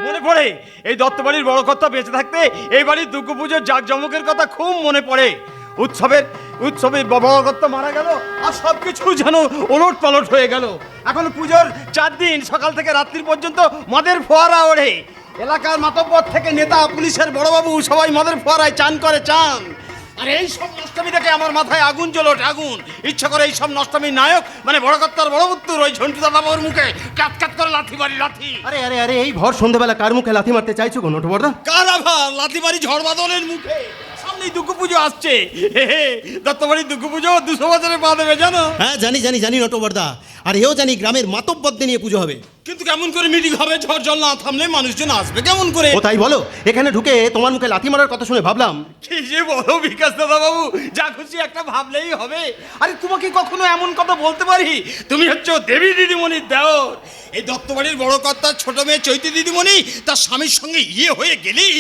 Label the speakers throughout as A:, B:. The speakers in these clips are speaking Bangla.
A: মনে পড়ে এই দত্ত বাড়ির বড় কর্তা বেঁচে থাকতে এই বাড়ির দুর্গাপুজোর জাঁকজমকের কথা খুব মনে পড়ে। উৎসবে বড় কর্তা মারা গেল আর সবকিছু যেন ওলট পালট হয়ে গেল। এখন পুজোর 4 দিন সকাল থেকে রাত্রি পর্যন্ত মদের ফোয়ারা ওড়ে। এলাকার মাতব্বর থেকে নেতা পুলিশের বড়বাবু সবাই মদের ফোয়ারায় চান করে চান। আর এই সব নষ্টমী দেখে আমার মাথায় আগুন জ্বলে ওঠে আগুন। ইচ্ছা করে এই সব নষ্টমীর নায়ক মানে বড় কর্তার বড় পুত্র ওই ঝন্টু দাদা বাবুর মুখে কাট কাট করে লাথি মারি লাথি।
B: আরে আরে আরে এই ভর সন্ধ্যাবেলা কার মুখে লাথি মারতে চাইছো গো নটবরদা?
A: কার আবার লাথি মারি ঝড় বাদলের মুখে। সামনেই দুর্গাপুজো আসছে। দত্তবাড়ির দুর্গাপুজো 200 বছরে পা দেবে জানো?
B: হ্যাঁ জানি নটবরদা। আর এও জানি গ্রামের মাতব্বরদের নিয়ে পুজো হবে।
A: কিন্তু কেমন করে মিটিং হবে? ঝড় জল না থামলে মানুষজন আসবে কেমন করে?
B: ও তাই বলো, এখানে ঢুকে তোমার মুখে লাথি মারার কথা শুনে ভাবলাম
A: কি যে বলো বিকাশ দাদা বাবু, যা খুশি একটা ভাবলেই হবে। আরে তোমাকে কখনো এমন কথা বলতে পারি? তুমি হচ্ছে দেবী দিদিমণির দেওর। এই দত্তবাড়ির বড় কর্তার ছোট মেয়ে চৈতি দিদিমণি তার স্বামীর সঙ্গে হয়ে গেলেই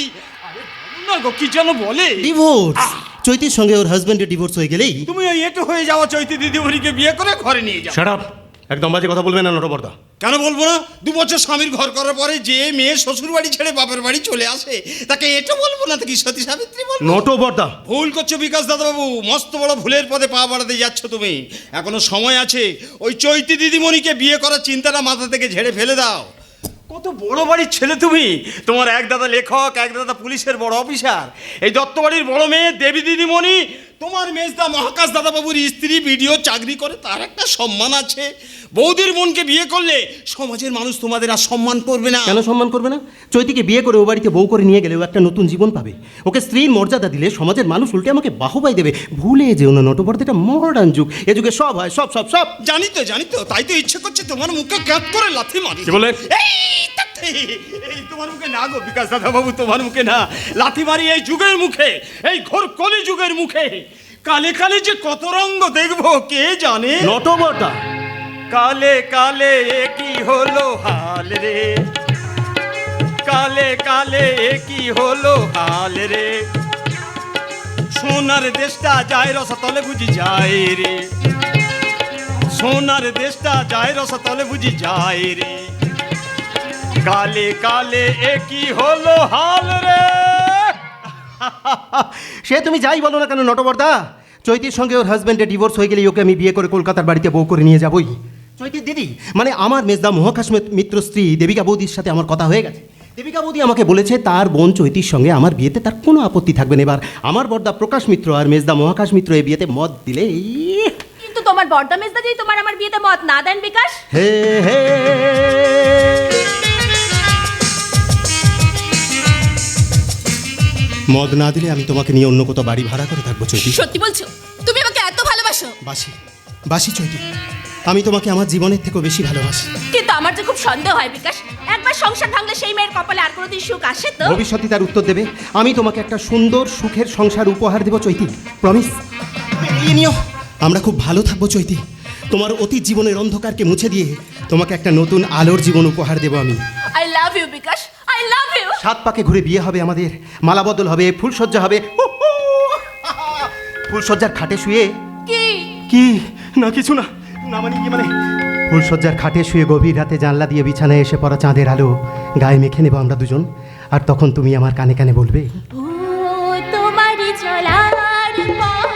A: না গো কি যেন বলে
B: ডিভোর্স। চৈতির সঙ্গে ওর হাজবেন্ডের ডিভোর্স হয়ে গেলেই
A: তুমি ওই এটো হয়ে যাওয়া চৈতি দিদিমণিকে বিয়ে করে ঘরে নিয়ে যাও।
B: শাট আপ, একদম বাজে কথা বলবে না নটবরদা।
A: কেন বলবো না? 2 বছর স্বামীর ঘর করার পরে যে মেয়ে শ্বশুর বাড়ি ছেড়ে বাপের বাড়ি চলে আসে তাকে এটা বলবো না, কি সতী সাবিত্রী বলবো?
B: নটবরদা
A: ভুল করছো বিকাশ দাদাবাবু, মস্ত বড় ভুলের পথে পা বাড়াতে যাচ্ছ তুমি। এখনো সময় আছে। ওই চৈতি দিদিমণিকে বিয়ে করার চিন্তাটা মাথা থেকে ঝেড়ে ফেলে দাও। কত বড় বাড়ির ছেলে তুমি। তোমার এক দাদা লেখক, এক দাদা পুলিশের বড় অফিসার। এই দত্তবাড়ির বড় মেয়ে দেবী দিদিমণি তোমার মেজদা মহাকাশ দাদাবাবুর স্ত্রী ভিডিও চাকরি করে, তার একটা সম্মান আছে। বৌদির বোনকে বিয়ে করলে সমাজের মানুষ তোমাদের আর সম্মান করবে না।
B: কেন সম্মান করবে না? চৈতিকে বিয়ে করে ও বাড়িতে বউ করে নিয়ে গেলে ও একটা নতুন জীবন পাবে। ওকে স্ত্রীর মর্যাদা দিলে সমাজের মানুষ উল্টে আমাকে বাহবাই দেবে। ভুলে যেও না নটবরদা, এটা মডার্ন যুগ। এ যুগে সব হয়, সব সব সব
A: জানি তো তাই তো ইচ্ছে করছে তোমার মুখে ক্যাপ করে লাথি মারি।
B: কি বলে?
A: এই তোমার মুখে না গো বিকাশ দাদা বাবু, তোমার মুখে না, লাথি মারি এই যুগের মুখে, এই ঘোর কলি যুগের মুখে। কালে কালে যে কত রঙ্গ দেখবো কে জানে।
B: নটবরদা
A: কালে কালে কি হলো হাল রে, কালে কালে কি হলো হাল রে। সোনার দেশটা যায় রসাতলে বুঝি যায় রে, সোনার দেশটা যায় রসাতলে বুঝি যায় রে। কালে কালে কি হলো হাল রে।
B: সে তুমি যাই বলো না কেন নটবরদা, চৈতির সঙ্গে ওর হাজবেন্ডের ডিভোর্স হয়ে গেলে ওকে আমি বিয়ে করে কলকাতার বাড়িতে বউ করে নিয়ে যাবই। চৈতির দিদি মানে আমার মেজদা মহাকাশ মিত্র স্ত্রী দেবিকা বৌদির সাথে আমার কথা হয়ে গেছে। দেবিকা বৌদি আমাকে বলেছে তার বোন চৈতির সঙ্গে আমার বিয়েতে তার কোনো আপত্তি থাকবে না। এবার আমার বড়দা প্রকাশ মিত্র আর মেজদা মহাকাশ মিত্র এই বিয়েতে মত দিলে।
C: কিন্তু তোমার বড়দা মেজদা যদি তোমার আমার বিয়েতে মত না দেন বিকাশ,
B: হে হে মদ না দিলে আমি তোমাকে নিয়ে অন্য কোথাও বাড়ি ভাড়া করে থাকবো চৈতি।
C: সত্যি বলছো? তুমি আমাকে এত ভালোবাসো?
B: বাসি চৈতি, আমি তোমাকে আমার জীবনের থেকেও বেশি ভালোবাসি।
C: কিন্তু আমার যে খুব সন্দেহ হয় বিকাশ, একবার সংসার ভাঙলে সেই মেয়ের কপালে আর কোনোদিন সুখ আসে তো?
B: ভবিষ্যতে তার উত্তর দেবে। আমি তোমাকে একটা সুন্দর সুখের সংসার উপহার দেবো চৈতি, প্রমিস। এই নিও, আমরা খুব ভালো থাকবো চৈতি। তোমার অতীত জীবনের অন্ধকারকে মুছে দিয়ে তোমাকে একটা নতুন আলোর জীবন উপহার দেবো আমি।
C: I love you Bikash, I love you.
B: 7 পাকে ঘুরে বিয়ে হবে আমাদের, মালাবদল হবে, ফুলসজ্জা হবে। ফুলসজ্জার খাটে শুয়ে কি না কিছু না না মানে কি মানে ফুলসজ্জার খাটে শুয়ে গভীর রাতে জানলা দিয়ে বিছানায় এসে পড়া চাঁদের আলো গায়ে মেখে নেব আমরা দুজন। আর তখন তুমি আমার কানে কানে বলবে,
C: ও তোমারই চলার পথ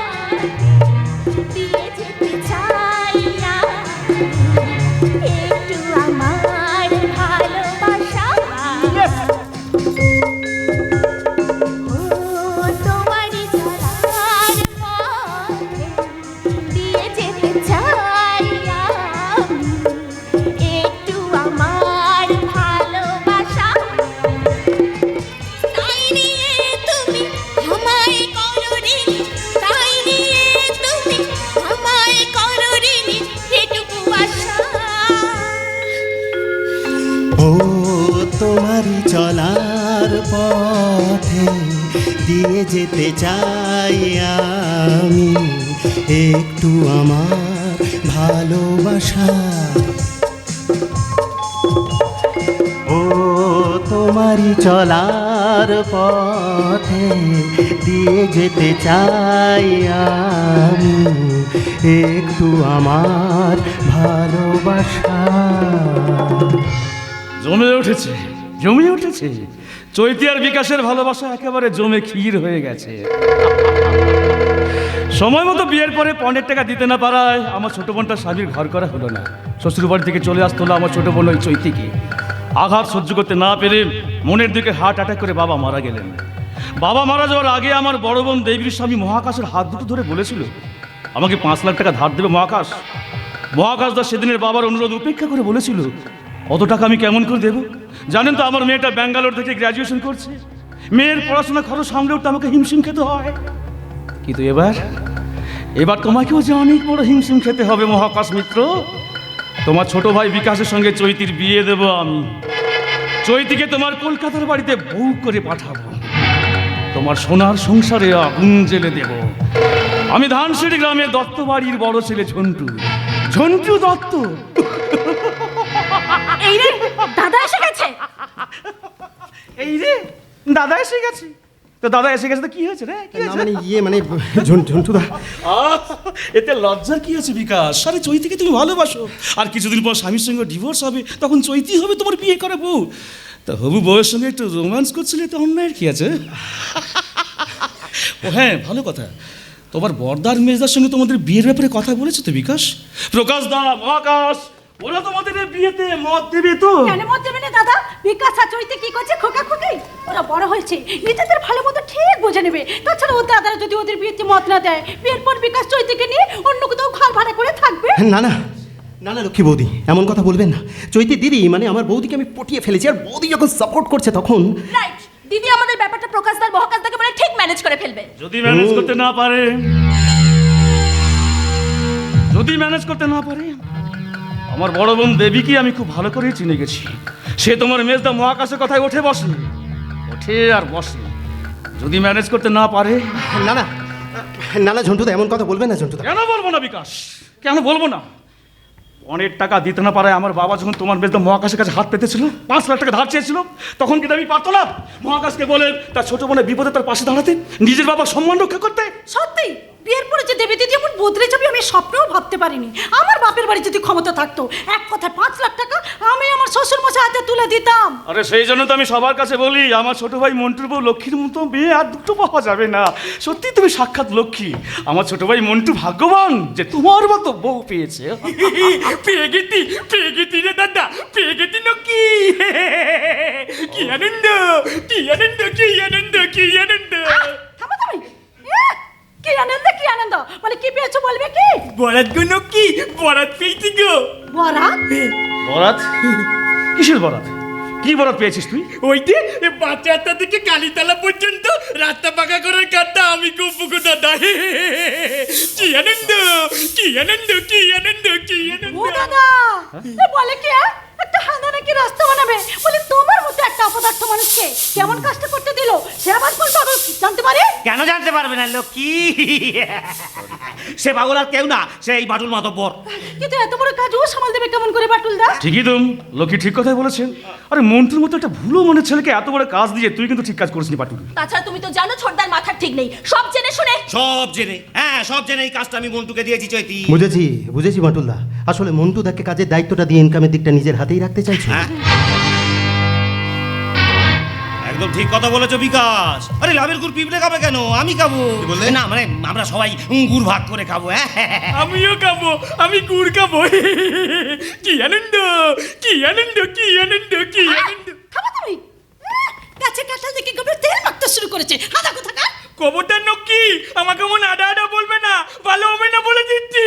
C: দিয়ে যেতে চাই না, একটু আমার ভালোবাসা
B: চলার পথে দিয়ে যেতে চাই আমি একটু আমার ভালোবাসা। ও তোমারই চলার পথে দিয়ে যেতে চাই আমি একটু আমার ভালোবাসা।
D: জমে উঠেছে চৈতি আর বিকাশের ভালোবাসা একেবারে জমে ক্ষীর হয়ে গেছে। সময় মতো বিয়ের পরে 5 টাকা দিতে না পারায় আমার ছোট বোনটা স্বামীর ঘর করা হলো না। শ্বশুর বাড়ি থেকে চলে আসতে হলো আমার ছোট বোন ওই চৈতিকে। আঘাত সহ্য করতে না পেরে মনের দিকে হার্ট অ্যাটাক করে বাবা মারা গেলেন। বাবা মারা যাওয়ার আগে আমার বড় বোন দেবীর স্বামী মহাকাশের হাত দুটো ধরে বলেছিল আমাকে 5 লাখ টাকা ধার দেবে মহাকাশ। মহাকাশ দা সেদিনের বাবার অনুরোধ উপেক্ষা করে বলেছিল অত টাকা আমি কেমন করে দেবো? জানেন তো আমার মেয়েটা ব্যাঙ্গালোর থেকে গ্র্যাজুয়েশন করছে, মেয়ের পড়াশোনা খরচ সামলে উঠতে আমাকে হিমশিম খেতে হয়। কিন্তু এবার তোমাকেও যে অনেক বড় হিমশিম খেতে হবে মহাকাশ মিত্র। তোমার ছোট ভাই বিকাশের সঙ্গে চৈতির বিয়ে দেব আমি। চৈতিকে তোমার কলকাতার বাড়িতে বউ করে পাঠাবো, তোমার সোনার সংসারে আগুন জ্বেলে দেব। আমি ধানসিঁড়ি গ্রামে দত্ত বাড়ির বড় ছেলে ঝন্টু দত্ত।
C: এই রে দাদা এসে গেছে।
D: এই রে দাদা এসে গেছে। তো দাদা এসে গেছে তো কি হয়েছে রে? কি হয়েছে?
B: মানে ঝন্টুদা,
D: এতে লজ্জা কি আছে বিকাশ? আরে চৈতিকে তুমি ভালোবাসো, আর কিছুদিন পর স্বামীর সঙ্গে ডিভোর্স হবে, তখন চৈতি হবে তোমার বিয়ে করা বউ। তা হবু বউয়ের সঙ্গে একটু রোম্যান্স করছিলে, তো অন্যায়ের কি আছে? ও হ্যাঁ, ভালো কথা, তোমার বর্দার মেজদার সঙ্গে তোমাদের বিয়ের ব্যাপারে কথা বলেছো তো বিকাশ? প্রকাশ দা, মহাকাশ, ওরা তোমাদের বিয়েতে মত দেবে তো?
E: কেন মত দেবে না দাদা? বিকাশ আর চৈতি কি করছে খোকা খোকাই? ওরা বড় হয়েছে, নিজেদের ভালো মতো ঠিক বুঝে নেবে। তাছাড়া ওর দাদারা যদি ওদের বিয়েতে মত না দেয়, বিয়ের পর বিকাশ চৈতিকে নিয়ে অন্য কোথাও ঘর ভাড়া করে থাকবে।
B: না না না না লক্ষ্মী বৌদি, এমন কথা বলবেন না। চৈতি দিদি মানে আমার বৌদিকে আমি পটিয়ে ফেলেছি, আর বৌদি যখন সাপোর্ট করছে তখন।
C: রাইট, দিদি আমাদের ব্যাপারটা প্রকাশদার মহাকাশদাকে বলে ঠিক ম্যানেজ করে ফেলবে।
D: যদি ম্যানেজ করতে না পারে, আমার বড় বোন দেবীকে আমি খুব ভালো করেই চিনে গেছি। সে তোমার মেজদা মহাকাশের কথায় ওঠে আর বসে। যদি ম্যানেজ করতে না পারে।
B: না না না না ঝন্টুদা, এমন কথা বলবেন না ঝন্টুদা।
D: কেন বলবো না বিকাশ, কেন বলবো না? অনেক টাকা দিতে না পারায় আমার বাবা যখন তোমার মেজদা মহাকাশের কাছে হাত পেতেছিল, 5 লাখ টাকা ধার চেয়েছিল, তখন কিন্তু আমি পারতো না মহাকাশকে বলে তার ছোট বোনের বিপদে তার পাশে দাঁড়াতে, নিজের বাবার সম্মান রক্ষা করতে।
E: সত্যি বিয়ের পরে যে দেবী দিদি এমন বদলে যাবে আমি স্বপ্নেও ভাবতে পারিনি। আমার বাপের বাড়ি যদি ক্ষমতা থাকতো, এক কথায় 5 লাখ টাকা আমি আমার শ্বশুর মশাই হাতে তুলে দিতাম।
D: আরে সেই জন্য তো আমি সবার কাছে বলি, আমার ছোট ভাই মন্টুর বউ লক্ষ্মীর মতো মেয়ে আর দুটো পাওয়া যাবে না। সত্যি তুমি সাক্ষাৎ লক্ষ্মী। আমার ছোট ভাই মন্টু ভাগ্যবান যে তোমার মতো বউ পেয়েছে। পেয়ে গেছি রে দাদা, পেয়ে গেছি নকি। কি আনন্দ, কি আনন্দ, কি আনন্দ, কি আনন্দ।
E: থামো তুমি। কি আনন্দ মানে কি পেয়েছো বলবে কি?
D: বরাত গো নকি, বরাত পেয়েছি গো।
E: বরাত?
D: বরাত? কিসের বরাত? কি বরাত পেয়েছিস তুই?
F: ওই যে বাচ্চাটা থেকে কালীতলা পর্যন্ত রাস্তা পাকা করার কাজটা আমি করবো দাদা। কি আনন্দ, কি আনন্দ, কি আনন্দ, কি আনন্দ।
E: ও দাদা, এ বলে কি একটা হাঁদা নাকি রাস্তা বানাবে, বলে তোমার মতো একটা অপদার্থ মানুষকে কেমন কাজটা করতে দিল সে আবার কোন পাগল জানতে পারে?
G: কেন জানতে পারবে না লক্ষ্মী? সে পাগল আর কেউ না, সে এই বাটুল মাতব্বর।
E: কিন্তু এত বড় কাজ ও সামাল দেবে কেমন করে বাটুল দা?
D: ঠিকই তো, লক্ষ্মী ঠিক কথাই বলেছেন। আরে মন্টুর মতো একটা ভুলো মনের ছেলেকে এত বড় কাজ দিয়ে তুই কিন্তু ঠিক কাজ করিসনি পাটুল।
C: তাছাড়া তুমি তো জানো ছোটদার মাথার ঠিক নেই, সব জেনে শুনে।
G: সব জেনে এই কাজটা আমি মন্টুকে দিয়েছি চৈতি।
B: বুঝেছি বাটুলদা, আসলে মন্টুদাকে কাজের দায়িত্বটা দিয়ে ইনকামের দিকটা নিজের হাতেই রাখতে চাইছো।
G: একদম ঠিক কথা বলেছো বিকাশ। আরে লাভের গুড় পিঁপড়ে খাবে কেন? আমি খাবো। না মানে আমরা সবাই গুড় ভাগ করে খাবো।
F: আমিও খাবো, আমি গুড় খাবো। কি আনন্দ, কি আনন্দ, কি আনন্দ, কি আনন্দ।
E: থামো তুমি। গাছে কাঁঠাল দেখে গভীর তেল মাখতে শুরু করেছে হাঁদা কোথাকার।
F: খবরটা নকি, আমাকে মন আডা আডা বলবে না, ভালো হবে না বলে দিচ্ছি।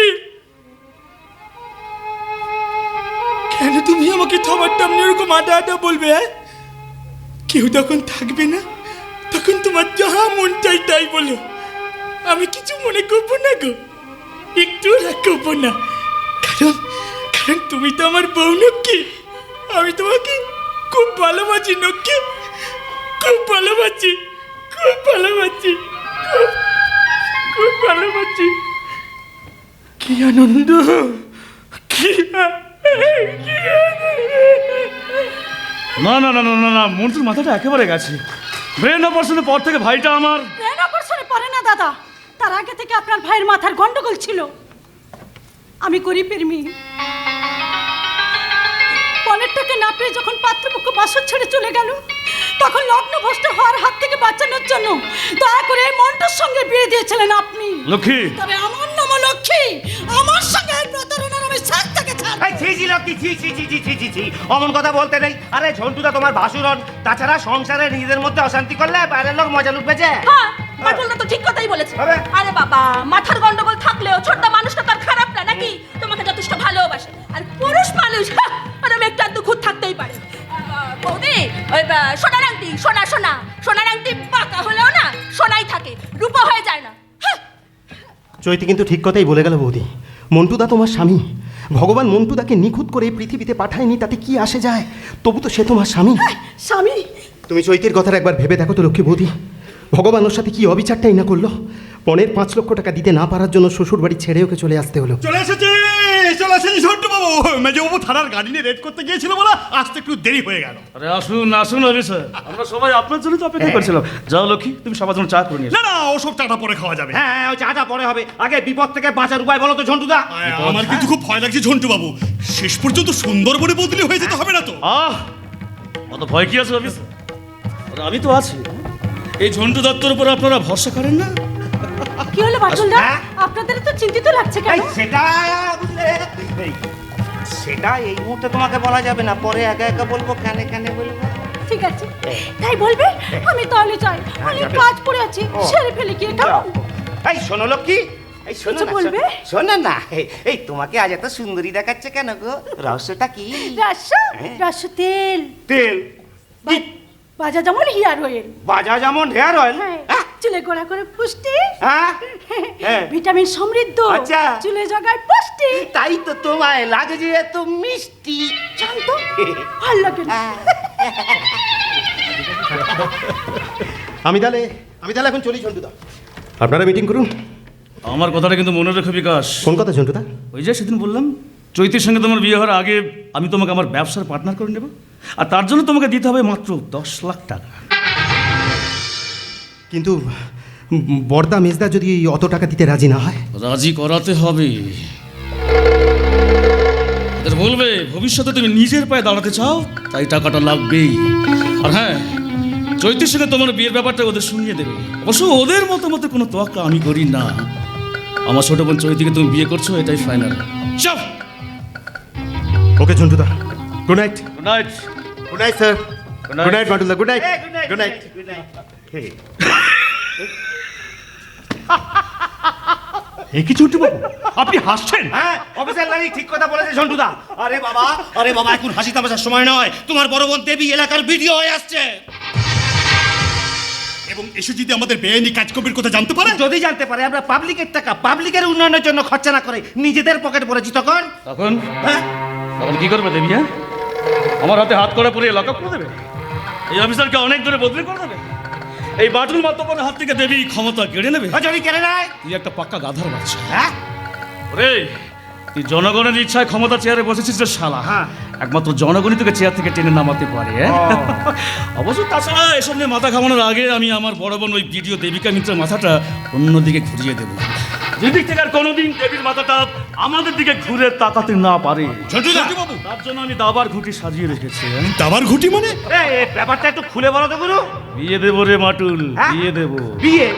F: কেন তুমি আমাকে তোমার টামনে এরকম আডা আডা বলবে? কেউ তখন থাকবে না, তখন তোমার যাহা মন চাই তাই বলো, আমি কিছু মনে করবো না গো, একটু রাগ করবো না। কারণ তুমি তো আমার বউ নকি, আমি তোমাকে খুব ভালোবাসি নক্ষী, খুব ভালোবাসি, খুব ভালোবাসি, খুব ভালোবাসি। কি আনন্দ, কি
D: না না না না না না, মন্টুর মাথাটা একেবারে গেছে। ব্রেন অপারেশনের পর থেকে ভাইটা আমার
E: ব্রেন অপারেশনে পারে না দাদা, তার আগে থেকে আপনার ভাইয়ের মাথার গন্ডগোল ছিল। আমি গরিবের মেয়ে, পনেরটাকে না পেয়ে যখন পাত্রপক্ষ বাসর ছেড়ে চলে গেল, তখন লগ্নভ্রষ্ট হওয়ার হাত থেকে বাঁচানোর জন্য দয়া করে এই মন্টুর সঙ্গে বিয়ে দিয়েছিলেন আপনি।
D: লক্ষ্মী,
E: তবে আমার নাম লক্ষ্মী, আমার সঙ্গে এই প্রতারণার আমি সাথ থেকে ছাড়।
G: এই ছি ছি লক্ষ্মী, ছি ছি ছি ছি ছি ছি ছি, অমন কথা বলতে নেই। আরে ঝন্টুদা তোমার ভাসুরন, তাছাড়া সংসারে নিজেদের মধ্যে অশান্তি করলে বাইরের লোক মজা লুটবে যে।
C: হ্যাঁ, বাটুলদা তো ঠিক কথাই বলেছে।
G: হবে।
C: আরে বাবা, মাথার গন্ডগোল থাকলেও ছোট্ট মানুষটা তার খারাপ না নাকি? তোমাকে যথেষ্ট ভালোবাসে। আর পুরুষ মানুষ আরে একটু আধটু খুঁত থাকতেই পারে। বৌদি, ওই সোনার আংটি, সোনা সোনা সোনার আংটি পাকা হলেও না সোনাই থাকে, রূপা হয়ে যায় না।
B: চৈতি কিন্তু ঠিক কথাই বলে গেল বৌদি। মন্টুদা তোমার স্বামী, ভগবান মন্টুদাকে নিখুঁত করে এই পৃথিবীতে পাঠায়নি, তাতে কি আসে যায়? তবু তো সে তোমার স্বামী।
E: স্বামী,
B: তুমি চৈতির কথাটা একবার ভেবে দেখো তো লক্ষ্মী বৌদি, ভগবান ওর সাথে কি অবিচারটাই না করলো। পনের 5 লক্ষ টাকা দিতে না পারার জন্য শ্বশুর বাড়ি ছেড়ে ওকে চলে আসতে হলো।
A: চলে এসেছি, চলে এসেছি ঝন্টু বাবু। মেজবাবু থানার গাড়ি নিয়ে রেড করতে গিয়েছিল বলে আসতে একটু দেরি হয়ে গেল।
D: আরে আসুন আসুন অফিসার, আমরা সবাই আপনার জন্য তো অপেক্ষা করছিলাম। যাও লক্ষ্মী, তুমি সবার জন্য চা করে নিয়ে এসো।
A: না না, ওসব চাটা পরে খাওয়া যাবে।
G: হ্যাঁ, ওই চাটা পরে হবে। আগে বিপদ থেকে বাঁচার উপায় বলো তো ঝন্টুদা।
A: আমার কিন্তু খুব ভয় লাগছে ঝন্টু বাবু, শেষ পর্যন্ত সুন্দরবনে বদলি হয়ে যেতে হবে না তো?
D: অত ভয় কি আছে অফিসার? আরে আমি তো আছি। এই ঝন্টু দত্তর উপর আপনারা ভরসা করেন না?
E: কি হলো বাটুলদা?
G: হ্যাঁ?
E: আপনাদের তো চিন্তিত লাগছে কেন?
G: এই সেটা বুঝলে, এই, সেটা এই মুহূর্তে তোমাকে বলা যাবে না, পরে একা একা বলবো, কানে কানে বলবো।
E: ঠিক আছে, তাই বলবে? আমি তাহলে যাই, অনেক কাজ পড়ে আছে, সেরে ফেলে গিয়ে কেমন?
G: এই শোনো লক্ষ্মী, এই শোনো
E: কিছু
G: না,
E: বলবে?
G: শোনো না, এই তোমাকে আজ এত সুন্দরী দেখাচ্ছে কেন গো? রহস্যটা কি?
E: রস তেল,
G: তেল?
E: বাজা যেমন হেয়ার অয়েল।
G: বাজাজ যেমন হেয়ার অয়েল?
E: হ্যাঁ, চুলে গোড়া করে পুষ্টি,
G: হ্যাঁ হ্যাঁ।
E: ভিটামিন সমৃদ্ধ,
G: আচ্ছা।
E: চুলে জগায় পুষ্টি।
G: তাই তো তোমায় লাগছে এত মিষ্টি।
E: জানতো ভালো লাগে না।
B: আমি তাহলে এখন চলি ঝন্টুদা, আপনারা মিটিং করুন।
D: আমার কথাটা কিন্তু মনে রেখো বিকাশ।
B: কোন কথা ঝন্টুদা?
D: ওই যে সেদিন বললাম, চৈতির সঙ্গে তোমার বিয়ে হওয়ার আগে আমি তোমাকে আমার ব্যবসার পার্টনার করে নেব, আর তার জন্য তোমাকে দিতে হবে মাত্র 10 লাখ টাকা।
B: কিন্তু বর্দা মেজদা যদি অত টাকা দিতে রাজি না হয়?
D: রাজি করাতে হবে। ওদের বলবে ভবিষ্যতে তুমি নিজের পায়ে দাঁড়াতে চাও, তাই টাকাটা লাগবেই। আর হ্যাঁ, চৈতির সঙ্গে তোমার বিয়ের ব্যাপারটা ওদের শুনিয়ে দেবে। অবশ্য ওদের মতামতে কোনো তোয়াক্কা আমি করি না। আমার ছোট বোন চৈতিকে তুমি বিয়ে করছো, এটাই ফাইনাল। চল।
B: ওকে ঝন্টুদা, good night.
D: Good night.
B: Good night sir.
D: Good night.
B: Good night বাটুলদা, গুড নাইট।
G: এই, good night,
B: good night.
G: good night.
A: এ কি ঝন্টু বাবু, আপনি হাসছেন?
G: হ্যাঁ, অফিসার লালি ঠিক কথা বলেছে ঝন্টুদা। আরে বাবা, এখন হাসি তামাশার সময় নয়। তোমার বড় বোন দেবী এলাকার ভিডিও হয়ে আসছে।
A: এবং এসে যদি আমাদের বেআইনি কাজকর্মের কথা জানতে পারে?
G: যদি জানতে পারে আমরা পাবলিকের টাকা পাবলিকের উন্নয়নের জন্য খরচা না করে নিজেদের পকেটে পড়েছি, তখন
D: তখন
G: হ্যাঁ
D: তখন কি করবে দেবী? হ্যাঁ, আমার হাতে হাত করা পরে লক আপ করে দেবে? এই অফিসারকে অনেক দূরে বদলি করে দেবে? এই বাটুল মাতব্বরের হাত থেকে দেবী ক্ষমতা কেড়ে নেবে?
G: যদি কেন নাই?
D: তুই একটা পাক্কা গাধার বাচ্চা।
G: হ্যাঁ,
D: ওরে, তুই জনগণের ইচ্ছায় ক্ষমতা চেয়ারে বসেছিস রে শালা।
G: হ্যাঁ।
D: একমাত্র জনগণই তোকে চেয়ার থেকে টেনে নামাতে পারে। অবশ্য তাছাড়া এসব নিয়ে মাথা ঘামানোর আগে আমি আমার বড় বোন ওই ভিডিও দেবিকা মিত্রের মাথাটা অন্যদিকে ঘুরিয়ে দেবো, যেদিক থেকে আর কোনোদিন দেবীর মাথাটা আমাদের দিকে ঘুরে তাকাতে না পারে।
A: ঝন্টু বাবু,
D: তার জন্য আমি দাবার ঘুঁটি সাজিয়ে রেখেছি।
A: দাবার ঘুটি মানে?
G: এই ব্যাপারটা একটু খুলে বলো তো গুরু।
D: বিয়ে দেবো রে মাটুল,
G: হ্যাঁ?
D: বিয়ে দেবো।
G: বিয়ে?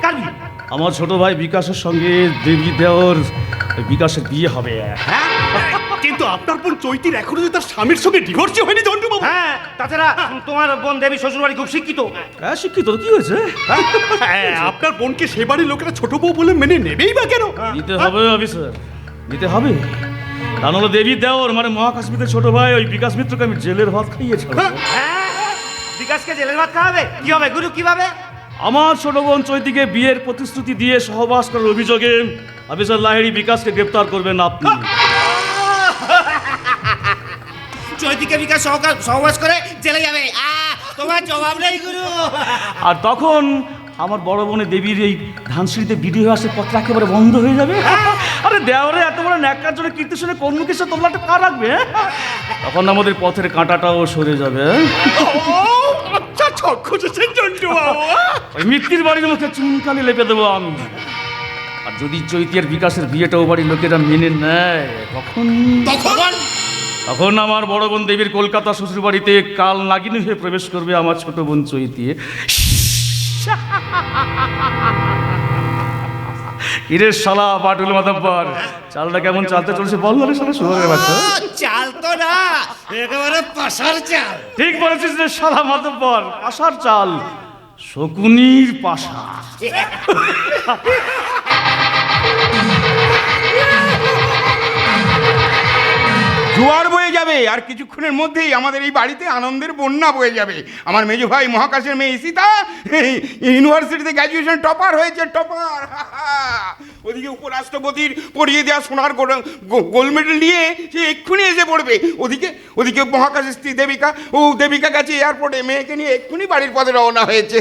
G: কার বিয়ে?
D: আমার ছোট ভাই বিকাশের সঙ্গে দেবী দেওর বিকাশের বিয়ে হবে।
G: হ্যাঁ
A: কিন্তু আপনার বোন চৈতির এখনো যে তার স্বামীর সঙ্গে ডিভোর্সই হয়নি ঝন্টু বাবু।
G: হ্যাঁ, তাছাড়া তোমার বোন দেবী শ্বশুরবাড়ি খুব শিক্ষিত।
D: হ্যাঁ, শিক্ষিত তো কি হয়েছে?
A: হ্যাঁ, আপনার বোনকে সে বাড়ির লোকেরা ছোট বউ বলে মেনে নেবেই বা কেন?
D: নিতে হবে অফিসার, নিতে হবে। তা নাহলে দেবী দেওর মানে মহাকাশ মিত্রের ছোট ভাই ওই বিকাশ মিত্রকে আমি জেলের ভাত খাইয়েছি।
G: হ্যাঁ, বিকাশকে জেলের ভাত খাওয়াবে? কি হবে গুরু, কিভাবে?
D: আমার ছোট বোন চৈতিকে বিয়ের প্রতিশ্রুতি দিয়ে সহবাস করার অভিযোগে অফিসার লাহিড়ী বিকাশকে গ্রেপ্তার করবেন আপনি।
G: চৈতিকে বিকাশ সহবাস করে চলে যাবে। তোমার জবাব নেই গুরু।
D: আর তখন আমার বড় বোনে দেবীর এই ধানসিঁড়িতে বিডিও আসে পত্র একেবারে বন্ধ হয়ে যাবে। আরে দেওয়ারে এত বড় ন্যাকার জন্য কীর্তি শুনে কোন মুখে সে তোমরা কার রাখবে? তখন আমাদের পথের কাঁটাটাও সরে যাবে।
A: আচ্ছা ছক খুঁজেছেন জন্টু বাবু।
D: ওই মিত্তির বাড়ির মুখে চুনকালি লেপে দেবো আমি। আর যদি চৈতি আর বিকাশের বিয়েটাও বাড়ির লোকেরা মেনে নেয় তখন আমার বড় বোন দেবীর কলকাতা শ্বশুর বাড়িতে কাল নাগিনী হয়ে প্রবেশ করবে আমার ছোট বোন চৈতি। কিরে শালা পাটুল মাতাব্বর, চালটা কেমন চালতে চলছে বল না রে শালা শুয়োরের বাচ্চা।
G: চাল তো না, একেবারে পাশার চাল।
D: ঠিক বলেছিস রে শালা মাতাব্বর, পাশার চাল, শকুনির পাশা।
H: জোয়ার বয়ে যাবে আর কিছুক্ষণের মধ্যেই আমাদের এই বাড়িতে আনন্দের বন্যা বয়ে যাবে। আমার মেজো ভাই মহাকাশের মেয়ে ঈশিতা ইউনিভার্সিটিতে গ্র্যাজুয়েশন টপার হয়েছে, টপার। ওদিকে উপরাষ্ট্রপতির পরিয়ে দেওয়া সোনার গোল্ড মেডেল নিয়ে সে এক্ষুনি এসে পড়বে। ওদিকে মহাকাশের স্ত্রী দেবিকা, দেবিকা গেছে এয়ারপোর্টে, মেয়েকে নিয়ে এক্ষুনি বাড়ির পথে রওনা হয়েছে।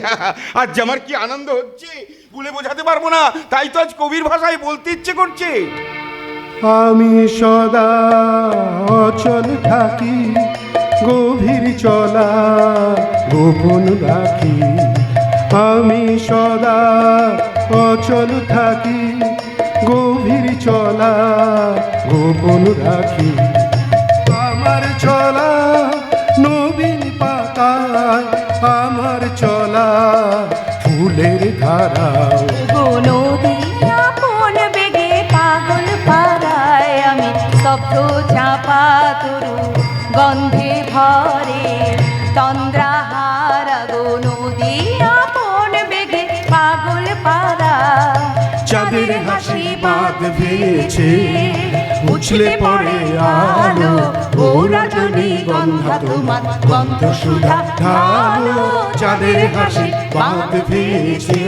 H: আজ আমার কি আনন্দ হচ্ছে বলে বোঝাতে পারবো না, তাই তো আজ কবির ভাষায় বলতে ইচ্ছে করছে।
I: আমি সদা অচল থাকি, গভীর চলা গোপন রাখি। আমি সদা অচল থাকি, গভীর চলা গোপন রাখি। আমার চলা নবীন পাতায়, আমার চলা ফুলের ধারায়।
J: স্তব্ধ চাপা তরু গন্ধে ভরে তন্দ্রাহারা গো নদী আপন বেগে পাগল পারা।
I: চাঁদের হাসি বাঁধ ভেঙেছে, উছলে পড়ে আলো, ও রজনী গন্ধা তোমার গন্ধ সুধা ঢালো। চাঁদের হাসি বাঁধ ভেঙেছে।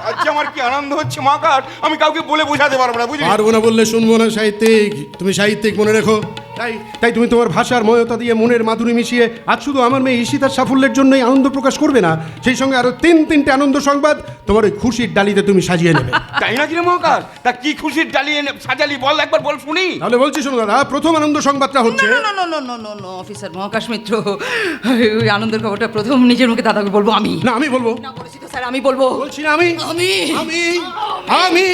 H: আচ্ছা আমার কি আনন্দ হচ্ছে মহাকাশ, আমি কাউকে বলে বোঝাতে পারবো না, বুঝলি?
I: পারবো না বললে শুনবো না সাহিত্যিক, তুমি সাহিত্যিক মনে রেখো। তাই তুমি তোমার ভাষার ময়তা দিয়ে মনের মাধুরী মিশিয়ে আজ শুধু আমার মেয়ে ঈশিতার সাফল্যের জন্যই আনন্দ প্রকাশ করবে না, সেই সঙ্গে আরো তিনটে আনন্দ সংবাদ তোমার ওই খুশির ডালিতে তুমি সাজিয়ে নেবে।
H: তাই না কি রে মহাকাশ? তা কি খুশির ডালি সাজালি বল, একবার বল শুনি।
I: তাহলে বলছি শোনো দাদা, প্রথম আনন্দ সংবাদটা হচ্ছে
J: অফিসার মহাকাশ মিত্র, ওই আনন্দের খবরটা প্রথম নিজের মুখে দাদাকে বলবো আমি।
I: না আমি বলবো।
J: না বলেছি তো স্যার, আমি বলবো।
I: বলছি না আমি
J: আমি
I: আমি আমি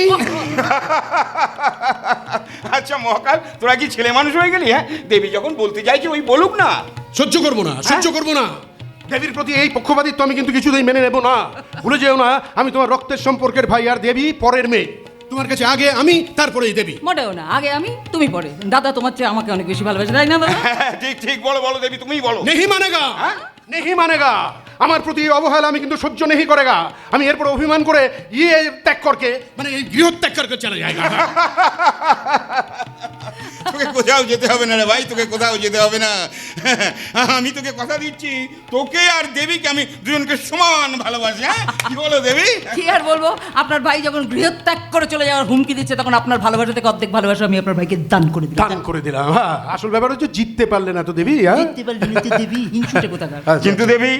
H: আচ্ছা মহাকাশ, তোরা কি ছেলে মানুষ হয়ে গেলি? হ্যাঁ, দেবী যখন বলতে চাইছে ওই বলুক না।
I: সহ্য করবো না, সহ্য করবো না। দেবীর প্রতি এই পক্ষপাতিত্ব আমি কিন্তু কিছুতেই মেনে নেব না। ভুলে যেও না, আমি তোমার রক্তের সম্পর্কের ভাই, আর দেবী পরের মেয়ে। তোমার কাছে আগে আমি, তারপরেই দেবী।
J: মোটেও না, আগে আমি তুমি পরে। দাদা তোমার চেয়ে আমাকে অনেক বেশি ভালোবাসে, তাই না দাদা?
H: ঠিক ঠিক, বলো বলো দেবী, তুমিই বলো।
I: নেহি মানেগা, নেহি মানেগা। আমার প্রতি অবহেলা আমি কিন্তু সহ্য নেহি করেগা। আমি এরপর অভিমান করে ত্যাগ করকে, মানে এই গৃহত্যাগ করকে চলে যায়গা।
H: তোকে কোথাও যেতে হবে না রে ভাই, তোকে কোথাও যেতে হবে না। আমি তোকে কথা দিচ্ছি, তোকে আর দেবীকে আমি দুজনকে সমান ভালোবাসি। হ্যাঁ কি বলো দেবী?
J: কি আর বলবো, আপনার ভাই যখন গৃহত্যাগ করে চলে যাওয়ার হুমকি দিচ্ছে, তখন আপনার ভালোবাসা থেকে অর্ধেক ভালোবাসা আমি আপনার ভাইকে দান করে দিলাম।
I: দান করে দিলাম। হ্যাঁ, আসল ব্যাপার হচ্ছে জিততে পারলে না তো দেবী।
J: জিততে পারলে না তো দেবী, হিংসুটে কোথাকার।
H: কিন্তু দেবী,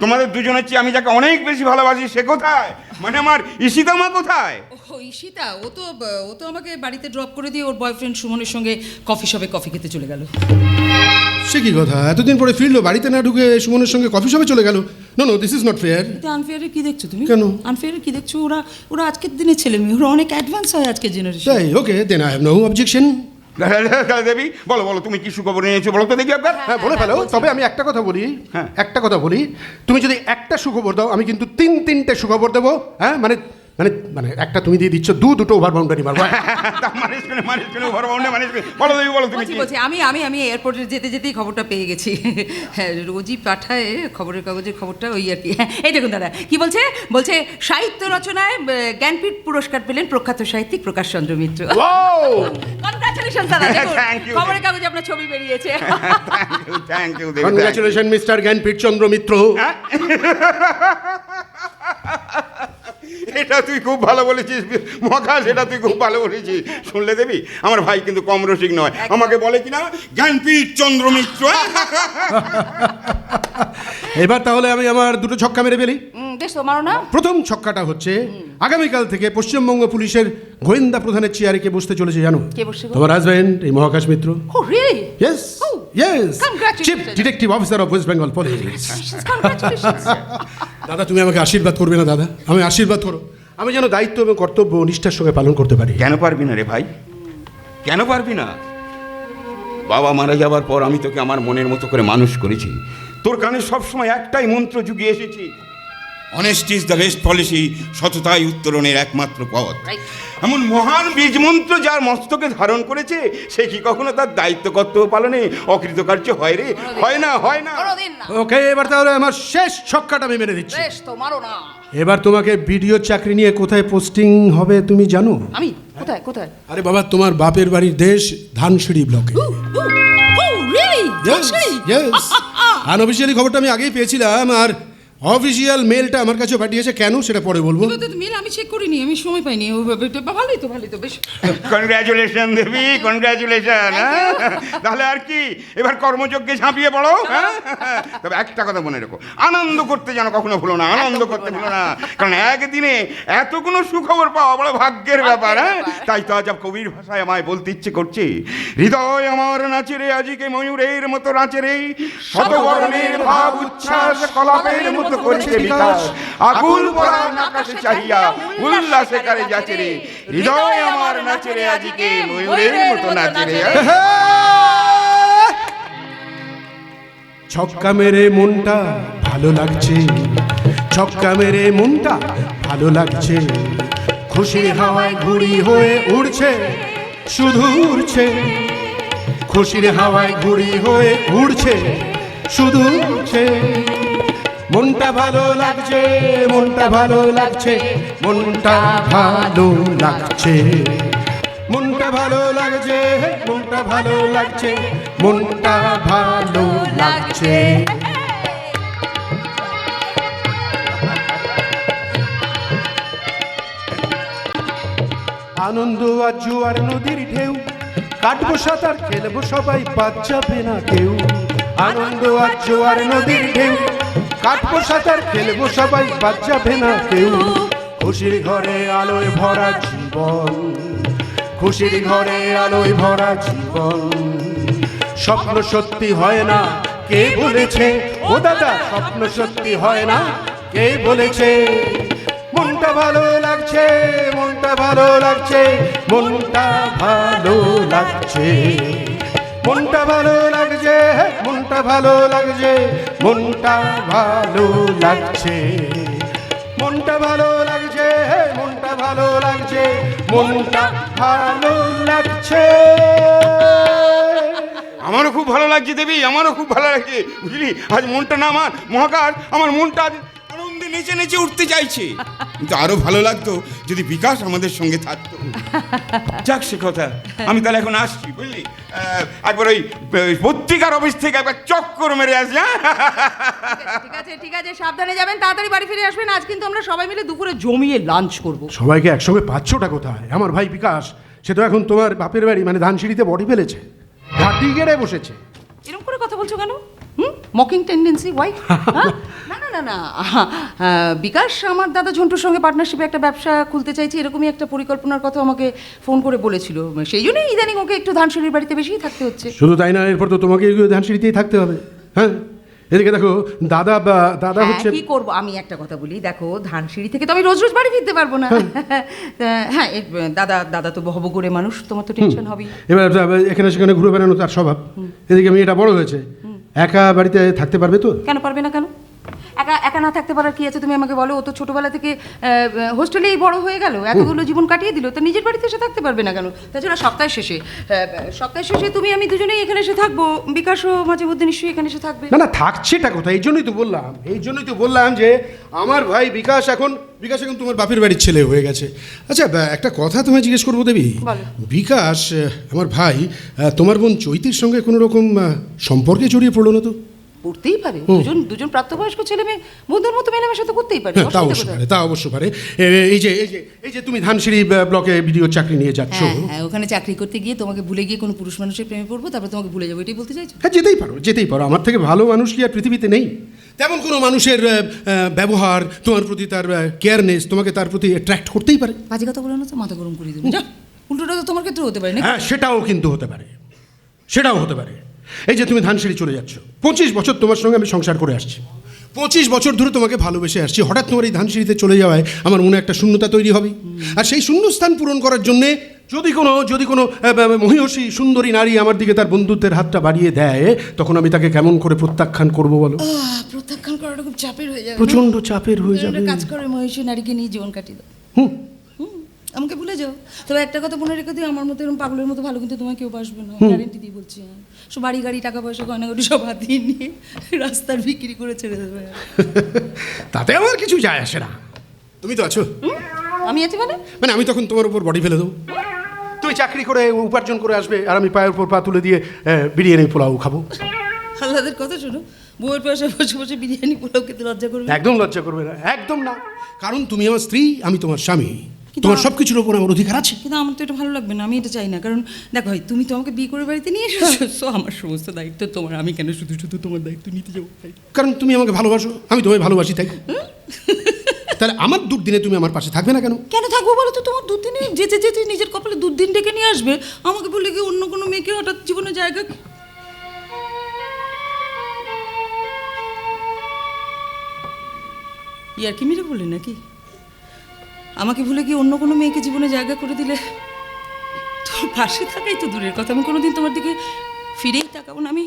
H: তোমাদের দুজনের চেয়ে আমি যাকে অনেক বেশি ভালোবাসি সে কোথায়? মানে আমার ঈশিতা মা কোথায়?
J: ও ঈশিতা, ও তো আমাকে বাড়িতে ড্রপ করে দিয়ে ওর বয়ফ্রেন্ড সুমনের সঙ্গে কফি শপে কফি খেতে চলে গেল।
I: সে কি কথা, এতদিন পরে ফিরলো, বাড়িতে না ঢুকে সুমনের সঙ্গে কফি শপে চলে গেল? No this is not fair.
J: আনফেয়ারে কি দেখছো তুমি?
I: কেন
J: আনফেয়ারে কি দেখছো? ওরা আজকের দিনে ছেলে মেয়ে, ওরা অনেক অ্যাডভান্স হয় আজকের জেনারেশন।
I: তাই? Okay, then I have no objection.
H: Debi বলো বলো, তুমি কি সুখবর নিয়েছো বলো তো দেখি একবার।
I: হ্যাঁ বলে ফেলো, তবে আমি একটা কথা বলি।
H: হ্যাঁ
I: একটা কথা বলি, তুমি যদি একটা সুখবর দাও, আমি কিন্তু তিনটে সুখবর দেবো। হ্যাঁ মানে মানে মানে একটা তুমি দিয়ে দিচ্ছ, দুটো ওভার বাউন্ডারি মারবো।
H: বলো দেবী বলো তুমি।
J: বলছি আমি এয়ারপোর্টে যেতে যেতেই খবরটা পেয়ে গেছি। হ্যাঁ, রোজই পাঠায় খবরের কাগজের খবরটা, ওই আর কি। এই দেখুন দাদা কি বলছে, সাহিত্য রচনায় জ্ঞানপীঠ পুরস্কার পেলেন প্রখ্যাত সাহিত্যিক প্রকাশ চন্দ্র মিত্র। কনগ্রাচুলেশন দাদা, খবরের কাগজে আপনার ছবি বেরিয়েছে।
H: Thank you
I: congratulation mister Gyanpeeth Chandra Mitra.
H: এটা তুই খুব ভালো বলেছিস মহাকাশ, এটা তুই খুব ভালো বলেছিস। শুনলে দেবী, আমার ভাই কিন্তু কম রসিক নয়, আমাকে বলে কিনা জ্ঞানপীঠ চন্দ্রমিত্র।
I: এবার তাহলে আমি আমার দুটো ছক্কা মেরে ফেলি।
J: বেশ তো, মারো না।
I: প্রথম ছক্কাটা হচ্ছে, আগামীকাল থেকে পশ্চিমবঙ্গ পুলিশের গোয়েন্দা প্রধানের চেয়ারে কে বসতে চলেছে জানো?
J: কে বসছে গো?
I: তোমার হাজবেন্ড, এই মহাকাশ মিত্র।
J: Oh, really?
I: Yes,
J: Oh,
I: yes,
J: congratulations.
I: Chief detective officer of West Bengal police.
J: Congratulations.
I: দাদা, তুমি আমাকে আশীর্বাদ করবে না দাদা? আমি আশীর্বাদ করো, আমি যেন দায়িত্ব এবং কর্তব্য নিষ্ঠার সঙ্গে পালন করতে পারি।
H: কেন পারবি না রে ভাই, কেন পারবি না? বাবা মারা যাবার পর আমি তোকে আমার মনের মতো করে মানুষ করেছি। তোর কানে সবসময় একটাই মন্ত্র জুগিয়ে এসেছি, honesty is the best policy, সততাই উত্তরণের একমাত্র পথ। এমন মহান বীজ মন্ত্র যার মস্তকে ধারণ করেছে, সে কি কখনো তার দায়িত্ব কর্তব্য পালনে অকৃতকার্য হয় রে? হয় না, হয় না।
I: ওকে, এবার তাহলে আমার শেষ ছক্কাটা আমি মেরে দিচ্ছি।
J: বেশ তো, মারো না।
I: এবার তোমাকে ভিডিও চাকরি নিয়ে কোথায় পোস্টিং হবে তুমি জানো?
J: আমি কোথায় কোথায়?
I: আরে বাবা, তোমার বাপের বাড়ির দেশ ধানসিঁড়ি ব্লকে।
J: Oh, really?
I: আনঅফিসিয়ালি খবরটা আমি আগেই পেয়েছিলাম, আর অফিসিয়াল মেলটা আমার কাছে পাঠিয়েছে। কেন সেটা পরে বলবো।
J: মেল আমি চেক করিনি, আমি সময় পাইনি। ভালোই তো, ভালোই তো, বেশ।
H: কনগ্রাচুলেশন দেবী, কনগ্রাচুলেশন। তাহলে আর কি, এবার কর্মযজ্ঞে ঝাঁপিয়ে পড়ো। তবে একটা কথা মনে রেখো, আনন্দ করতে যেন কখনো ভুলো না, আনন্দ করতে ভুলো না, কারণ একদিনে এতগুলো সুখবর পাওয়া বড় ভাগ্যের ব্যাপার। তাই তো আজ কবির ভাষায় আমায় বলতে ইচ্ছে করছে, হৃদয় আমার নাচে রে আজিকে ময়ূরের মতো নাচে রে, শতবর্ণের ভাব উচ্ছ্বাস কলাপের মতো করছে বিকাশ, আকুল পরাণ আকাশে চাহিয়া উল্লাসে কারে যাচ্ছে রে, হৃদয় আমার নাচে রে আজিকে ময়ূরের মতো নাচে রে।
I: ছক্কা মেরে মনটা ভালো লাগছে, ছক্কা মেরে মনটা ভালো লাগছে, খুশির হাওয়ায় ঘুড়ি হয়ে উড়ছে, শুধু উড়ছে, খুশির হাওয়ায় ঘুড়ি হয়ে উড়ছে, শুধু উড়ছে। মনটা ভালো লাগছে, মনটা ভালো লাগছে, মনটা ভালো লাগছে, মনটা ভালো লাগছে, মনটা ভালো লাগছে, মনটা ভালো লাগছে। আনন্দ আর জোয়ার নদীর ঢেউ, কাটবো সাঁতার খেলবো সবাই, বাদ যাবে না কেউ। আনন্দ আর জোয়ার নদীর ঢেউ, কাটবো সাঁতার খেলবো সবাই, বাদ যাবে না কেউ। খুশির ঘরে আলোয় ভরা জীবন, খুশির ঘরে আলোয় ভরা জীবন, স্বপ্ন সত্যি হয় না কে বলেছে? ও দাদা, স্বপ্ন সত্যি হয় না কে বলেছে? মনটা ভালো লাগছে, মনটা ভালো লাগছে, মনটা ভালো লাগছে, মনটা ভালো লাগছে, মনটা ভালো লাগছে, মনটা ভালো লাগছে, মনটা ভালো লাগছে, মনটা ভালো লাগছে, মনটা ভালো লাগছে।
H: আমারও খুব ভালো লাগছে দেবী, আমারও খুব ভালো লাগছে, বুঝলি? আজ মনটা না আমার মহাকাশ, আমার মনটা আজ আনন্দে নেচে নেচে উঠতে চাইছে। কিন্তু আরো ভালো লাগতো যদি বিকাশ আমাদের সঙ্গে থাকতো। যাক, সে কথা, আমি তাহলে এখন আসছি, বুঝলি? একবার ওই পত্রিকার অফিস থেকে একবার চক্কর মেরে আসি।
J: ঠিক আছে, ঠিক আছে, সাবধানে যাবেন, তাড়াতাড়ি বাড়ি ফিরে আসবেন। আজ কিন্তু আমরা সবাই মিলে দুপুরে জমিয়ে লাঞ্চ করব।
I: সবাইকে একসঙ্গে পাচ্ছটা কোথায়? আমার ভাই বিকাশ, সে তো এখন তোমার বাপের বাড়ি মানে ধানসিঁড়িতে বডি ফেলেছে, ঘাটি গেড়ে বসেছে।
J: এরকম করে কথা বলছো কেন? Mocking tendency, why? না না না না, বিকাশ আমার দাদা ঝন্টুর সঙ্গে পার্টনারশিপে একটা ব্যবসা খুলতে চাইছে, এরকমই একটা পরিকল্পনার কথা আমাকে ফোন করে বলেছিল। সেই জন্যই ইদানিং ওকে একটু ধানসিঁড়ির বাড়িতে বেশিই থাকতে হচ্ছে।
I: শুধু তাই না, এরপর তো তোমাকে ধানসিঁড়িতেই থাকতে হবে। হ্যাঁ, এদিকে দেখো, দাদা হচ্ছে।
J: কি করব, আমি একটা কথা বলি, দেখো, ধানসিঁড়ি থেকে তো আমি রোজ রোজ বাড়ি ফিরতে পারবো না। হ্যাঁ, দাদা তো বহব করে মানুষ, তোমার তো টেনশন হবেই।
I: এবার এখানে সেখানে ঘুরে বেড়ানো তার স্বভাব। এদিকে মেয়েটা বড় হয়েছে, একা বাড়িতে থাকতে পারবে তো?
J: কেন পারবে না? কেন একা একা না থাকতে পারার কি আছে তুমি আমাকে বলো? ও তো ছোটবেলা থেকে হোস্টেলেই বড় হয়ে গেল, এতগুলো জীবন কাটিয়ে দিল, তো নিজের বাড়িতে এসে থাকতে পারবে না কেন? তাছাড়া সপ্তাহের শেষে তুমি আমি দুজনেই এখানে এসে থাকবো, বিকাশও মাঝে মধ্যে নিশ্চয়ই এখানে এসে থাকবে।
I: না, থাকছেটা কোথায়? এই জন্যই তো বললাম যে আমার ভাই বিকাশ এখন তোমার বাপের বাড়ির ছেলে হয়ে গেছে। আচ্ছা, একটা কথা তোমায় জিজ্ঞেস করবো দেবী। বিকাশ, আমার ভাই, তোমার বোন চৈতির সঙ্গে কোনো রকম সম্পর্কে জড়িয়ে পড়লো না তো?
J: পড়তেই পারে, দুজন প্রাপ্তবয়স্ক ছেলে মেয়ে বন্ধুর মতো মেলামেশা তো করতেই পারে।
I: তা অবশ্য পারে, তা অবশ্য পারে। এই যে তুমি ধানসিঁড়ি ব্লকে ভিডিও চাকরি নিয়ে যাচ্ছ,
J: হ্যাঁ, ওখানে চাকরি করতে গিয়ে তোমাকে ভুলে গিয়ে কোনো পুরুষ মানুষের প্রেমে পড়বো, তারপর তোমাকে ভুলে যাবো, এটাই বলতে চাইছো?
I: হ্যাঁ, যেতেই পারো। আমার থেকে ভালো মানুষ কি আর পৃথিবীতে নেই? তেমন কোনো মানুষের ব্যবহার, তোমার প্রতি তার কেয়ারনেস তোমাকে তার প্রতি অ্যাট্রাক্ট করতেই পারে।
J: বাজে কথা বলো না তো, মাথা গরম করে দেবে। উল্টোটা তো তোমার ক্ষেত্রে হতে পারে না?
I: হ্যাঁ, সেটাও কিন্তু হতে পারে, সেটাও হতে পারে। এই যে তুমি ধানসিঁড়ি চলে যাচ্ছ, 25 বছর তোমার সঙ্গে আমি সংসার করে আসছি, 25 বছর ধরে তোমাকে ভালোবেসে আসছি। হঠাৎ তোমার এই ধানসিঁড়িতে চলে যাওয়ায় আমার মনে একটা শূন্যতা তৈরি হবে। আর সেই শূন্যস্থান পূরণ করার জন্যে যদি কোনো মহিষী সুন্দরী নারী আমার দিকে তার বন্ধুত্বের হাতটা বাড়িয়ে দেয়, তখন আমি তাকে কেমন করে প্রত্যাখ্যান করবো বলো?
J: প্রত্যাখ্যান করাটা খুব চাপের হয়ে যাবে,
I: প্রচন্ড চাপের হয়ে যাবে।
J: কাজ করে মহিষী নারীকে নিয়ে জীবন কাটিয়ে দাও। আমাকে ভুলে যাও। তবে একটা কথা মনে রেখে দিও, আমার মতো এরকম পাগলের মতো ভালো কিন্তু তোমার কেউ বাসবে না, গ্যারেন্টি দিয়ে বলছি। সব বাড়ি গাড়ি টাকা পয়সা গয়নাগাড়ি সব হাতিয়ে নিয়ে রাস্তার বিক্রি করে ছেড়ে দেবে।
I: তাতে আমার কিছু যায় আসে না। তুমি তো আছো।
J: আমি আছি মানে
I: আমি তখন তোমার উপর বডি ফেলে দেবো। তুমি চাকরি করে উপার্জন করে আসবে, আর আমি পায়ের উপর পা তুলে দিয়ে বিরিয়ানি পোলাও খাবো।
J: আল্লাদের কথা শোনো, বউয়ের পাশে বসে বসে বিরিয়ানি পোলাও খেতে লজ্জা করবে?
I: একদম লজ্জা করবে না, একদম না। কারণ তুমি আমার স্ত্রী, আমি তোমার স্বামী, তোমার সব কিছুর উপর আমার অধিকার আছে।
J: কিন্তু আমার তো এটা ভালো লাগবে না, আমি এটা চাই না। কারণ দেখো ভাই, তুমি তো আমাকে বিয়ে করে বাড়িতে নিয়ে এসেছো, আমার সমস্ত দায়িত্ব তোমার, আমি কেন শুধু শুধু তোমার দায়িত্ব নিতে যাবো?
I: কারণ তুমি আমাকে ভালোবাসো, আমি তোমায় ভালোবাসি, তাই। তাহলে আমার দুর্দিনে তুমি আমার পাশে থাকবে না কেন?
J: কেন থাকবো বলো তো? তোমার দুর্দিনে যেতে যেতে নিজের কপালে দুর্দিন ডেকে নিয়ে আসবে, আমাকে বলে গিয়ে অন্য কোনো মেয়েকে হঠাৎ জীবনে জায়গা। ইয়ার কি মেরে বললেন নাকি? আমাকে ভুলে গিয়ে অন্য কোনো মেয়েকে জীবনে জায়গা করে দিলে তোর পাশে থাকাই তো দূরের কথা, আমি কোনোদিন তোমার দিকে ফিরেই তাকাবো না। আমি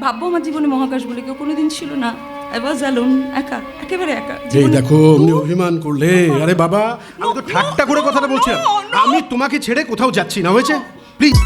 J: ভাববো আমার জীবনে মহাকাশ বলে কেউ কোনোদিন ছিল না। I was alone, একা, একেবারে একা।
I: এই দেখো, অমনি অভিমান করলে। আরে বাবা, আমি তো ঠাট্টা করে কথাটা বলছিলাম। আমি তোমাকে ছেড়ে কোথাও যাচ্ছি না, হয়েছে? প্লিজ।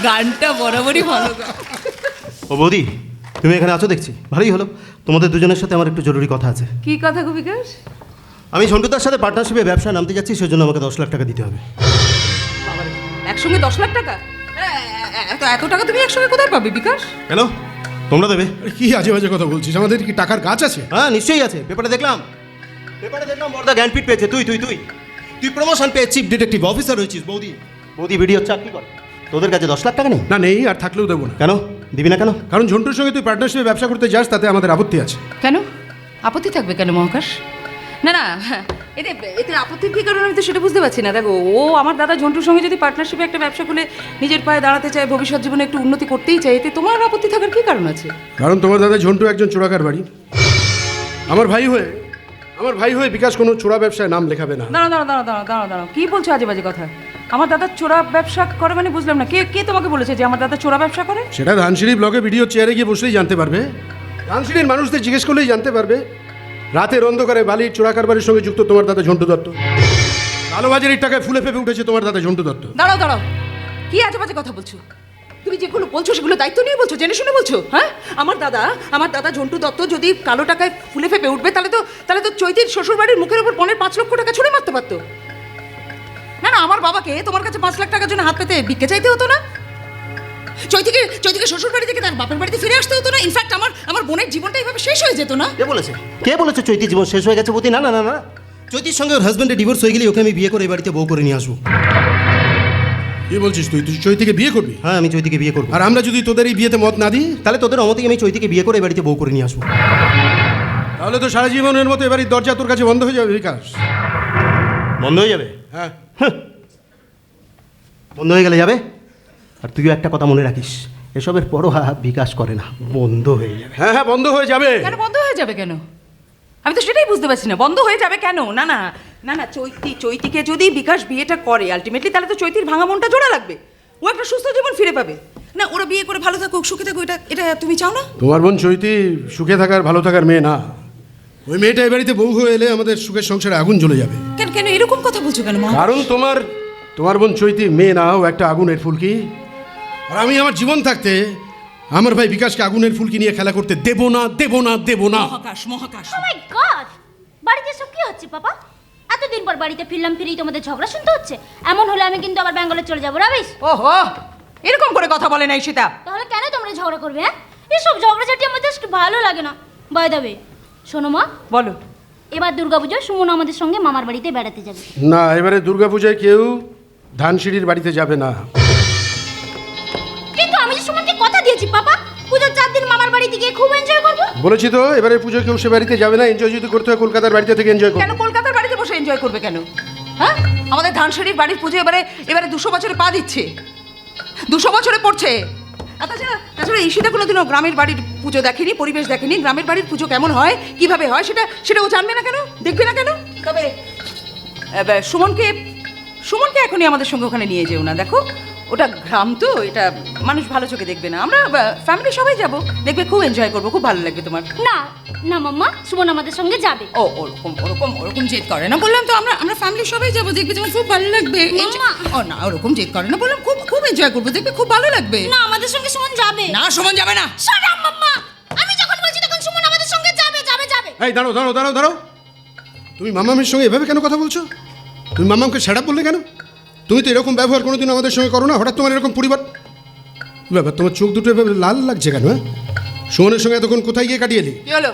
J: গানটা বরাবরই ভালো।
B: ও বৌদি, তুমি এখানে আছো দেখছি, ভালোই হলো। তোমাদের দুজনের সাথে আমার একটু জরুরি কথা আছে।
J: কি কথা গো বিকাশ?
B: আমি ঝন্টুদার সাথে পার্টনারশিপে ব্যবসায় নামতে যাচ্ছি, সেজন্য আমাকে 10 লাখ টাকা দিতে হবে।
J: বাবারে, একসঙ্গে 10 লাখ টাকা? এত টাকা তুমি একসঙ্গে কোথায় পাবে বিকাশ?
B: কেন, তোমরা দেবে?
I: আরে কি আজে বাজে কথা বলছিস? আমাদের কি টাকার গাছ আছে?
B: হ্যাঁ নিশ্চয়ই আছে, পেপারে দেখলাম বড়দা জ্ঞানপীঠ পেয়েছে। তুই প্রমোশন পেয়ে চিফ ডিটেকটিভ অফিসার হয়েছিস। বৌদি ভিডিও চাকরি করে, তোদের কাছে 10 লাখ টাকা নেই?
I: না নেই, আর থাকলেও দেবো না।
B: কেন দিবি না কেন?
I: কারণ ঝন্টুর সঙ্গে তুই পার্টনারশিপে ব্যবসা করতে যাস, তাতে আমাদের আপত্তি আছে।
J: কেন আপত্তি থাকবে কেন মহাকাশ? না এতে আপত্তির কী কারণ আমি তো সেটা বুঝতে পারছি না। দেখো, ও আমার দাদা ঝন্টুর সঙ্গে যদি পার্টনারশিপে একটা ব্যবসা খুলে নিজের পায়ে দাঁড়াতে চায়, ভবিষ্যৎ জীবনে একটু উন্নতি করতেই চায়, এতে তোমার আপত্তি থাকার কী কারণ আছে?
I: কারণ তোমার দাদা ঝন্টু একজন চোরাকার বাড়ি। আমার ভাই হয়ে বিকাশ কোনো চোরা ব্যবসায় নাম লেখাবে না।
J: দাঁড়াও, কি বলছো আজে বাজে কথা? আমার দাদা চোরা ব্যবসা করে মানে বুঝলাম না। কে তোমাকে বলেছে যে আমার দাদা চোরা ব্যবসা করে?
I: সেটা ধানসিঁড়ি ব্লকে ভিডিও চেয়ারে গিয়ে বসলেই জানতে পারবে। ধানসিঁড়ির মানুষদের জিজ্ঞেস করলেই জানতে পারবে। রাতের অন্ধকারে বালির চোরাকার বাড়ির সঙ্গে যুক্ত তোমার দাদা ঝন্টু দত্ত। কালোবাজারির টাকায় ফুলে ফেপে উঠেছে তোমার দাদা ঝন্টু দত্ত।
J: দাঁড়াও, কি আজে বাজে কথা বলছো? তুমি যেগুলো বলছো সেগুলো দায়িত্ব নিয়ে বলছো, জেনে শুনে বলছো? হ্যাঁ, আমার দাদা ঝন্টু দত্ত যদি কালো টাকায় ফুলে ফেপে উঠবে, তাহলে তো চৈতির শ্বশুর বাড়ির মুখের উপর পনের 5 লক্ষ টাকা ছুঁড়ে মারতে পারতো। না, আমার বাবাকে তোমার কাছে 5 লাখ টাকার জন্য হাত পেতে ভিক্ষে চাইতে হতো না। চৈতিকে শ্বশুর বাড়ি থেকে তার বাপের বাড়িতে ফিরে আসতে হতো না। ইনফ্যাক্ট আমার বোনের জীবনটা এইভাবে শেষ হয়ে যেত না।
B: কে বলেছে চৈতির জীবন শেষ হয়ে গেছে? বৌদি না, চৈতির সঙ্গে ওর হাজব্যান্ডের ডিভোর্স হয়ে গেলে ওকে আমি বিয়ে করে এই বাড়িতে বউ করে নিয়ে আসবো।
I: কি বলছিস তুই চৈতিকে বিয়ে করবি?
B: হ্যাঁ, আমি চৈতিকে বিয়ে করবো।
I: আর আমরা যদি তোদের এই বিয়েতে মত না দিই,
B: তাহলে তোদের অমতেই আমি চৈতিকে বিয়ে করে এই বাড়িতে বউ করে নিয়ে আসবো।
I: তাহলে তো সারা জীবনের মতো এবারই দরজা তোর কাছে বন্ধ হয়ে যাবে বিকাশ।
B: বন্ধ হয়ে যাবে?
I: হ্যাঁ,
B: বন্ধ হয়ে গেলে যাবে। আর তুইও একটা কথা মনে রাখিস, এসবের পরোয়া বিকাশ করে না, বন্ধ হয়ে যাবে।
I: হ্যাঁ বন্ধ হয়ে যাবে।
J: কেন বন্ধ হয়ে যাবে কেন? আমি তো সেটাই বুঝতে পারছি না, বন্ধ হয়ে যাবে কেন? না চৈতিকে যদি বিকাশ বিয়েটা করে আলটিমেটলি, তাহলে তো চৈতির ভাঙা মনটা জোড়া লাগবে। ও একটা সুস্থ জীবন ফিরে পাবে না। ওরা বিয়ে করে ভালো থাকুক, সুখে থাকুক, এটা তুমি চাও না?
I: তোমার বোন চৈতি সুখে থাকার ভালো থাকার মেয়ে না। ওই মেয়েটা এই বাড়িতে বউ হয়ে এলে আমাদের সুখের সংসারে আগুন জ্বলে যাবে।
J: কেন এরকম কথা বলছো কেন মা?
I: কারণ তোমার বোন চৈতি মেয়ে না, ও একটা আগুনের ফুলকি। আর আমি আমার জীবন থাকতে আমার ভাই বিকাশকে আগুনের ফুলকি নিয়ে খেলা করতে দেব না।
J: মহাকাশ
E: ও মাই গড, বাড়িতে সব কি হচ্ছে পাপা? এতদিন পর বাড়িতে ফিরলাম, ফিরেই তোমাদের ঝগড়া শুনতে হচ্ছে। এমন হলে আমি কিন্তু আবার ব্যাঙ্গালোর চলে যাবো। রাবিশ,
J: ওহো, এরকম করে কথা বলে না ঈশিতা।
E: তাহলে কেন তোমরা ঝগড়া করবে? হ্যাঁ, এসব ঝগড়াঝাটি আমার জাস্ট ভালো লাগে না। বাই দ্য ওয়ে, শোনো মা,
J: বলো।
E: এবার দুর্গাপুজো সুমন আমাদের সঙ্গে মামার বাড়িতে বেড়াতে যাবে।
I: না, এবারে দুর্গাপূজায় কেউ ধানসিঁড়ির বাড়িতে যাবে না।
E: কিন্তু আমি যে সুমনকে কথা দিয়েছি পাপা, পুজোর 4 দিন মামার বাড়িতে গিয়ে খুব এনজয় করবো।
I: বলেছি তো, এবারে পুজো কেউ সে বাড়িতে যাবে না। এনজয় যদি করতে হয় কলকাতার বাড়িতে থেকে এনজয় করবে।
J: কেন কলকাতার বাড়িতে বসে এনজয় করবে কেন? হ্যাঁ, আমাদের ধানসিঁড়ির বাড়ির পুজো এবারে 200 বছরে পা দিচ্ছে, 200 বছরে পড়ছে। তাছাড়া ঈশিতা কোনোদিনও গ্রামের বাড়ির পুজো দেখেনি, পরিবেশ দেখেনি। গ্রামের বাড়ির পুজো কেমন হয়, কিভাবে হয়, সেটা ও জানবে না কেন, দেখবে না কেন? তবে সুমনকে এখনই আমাদের সঙ্গে ওখানে নিয়ে যেও না। দেখো, ওটা গ্রাম তো, এটা মানুষ ভালো চোখে দেখবে না। আমরা ফ্যামিলি সবাই যাব, দেখবে খুব এনজয় করবো, খুব ভালো লাগবে তোমার।
E: না না মাম্মা, সুমন আমাদের সঙ্গে যাবে।
J: ওরকম জেদ করে না, বললাম তো আমরা ফ্যামিলি সবাই যাবো, দেখবে তোমার খুব ভালো লাগবে। ও না, ওরকম জেদ করে না, বললাম খুব এনজয় করবো, দেখবে খুব ভালো লাগবে।
E: না, আমাদের সঙ্গে সুমন যাবে।
J: না, সুমন যাবে না।
E: শাট আপ মাম্মা, আমি যখন বলছি তখন সুমন আমাদের সঙ্গে যাবে।
I: এই দাঁড়াও। তুমি মামামের সঙ্গে এভাবে কেন কথা বলছো? তুমি মামামকে সেট আপ বললে কেন? তুমি তো এরকম ব্যবহার কোনোদিন আমাদের সঙ্গে করো না। হঠাৎ তোমার এরকম পরিবার ব্যাপার, তোমার চোখ দুটো এভাবে লাল লাগছে কেন? হ্যাঁ, সুমনের সঙ্গে এতক্ষণ কোথায় গিয়ে কাটিয়ে এলি?
J: কি হলো?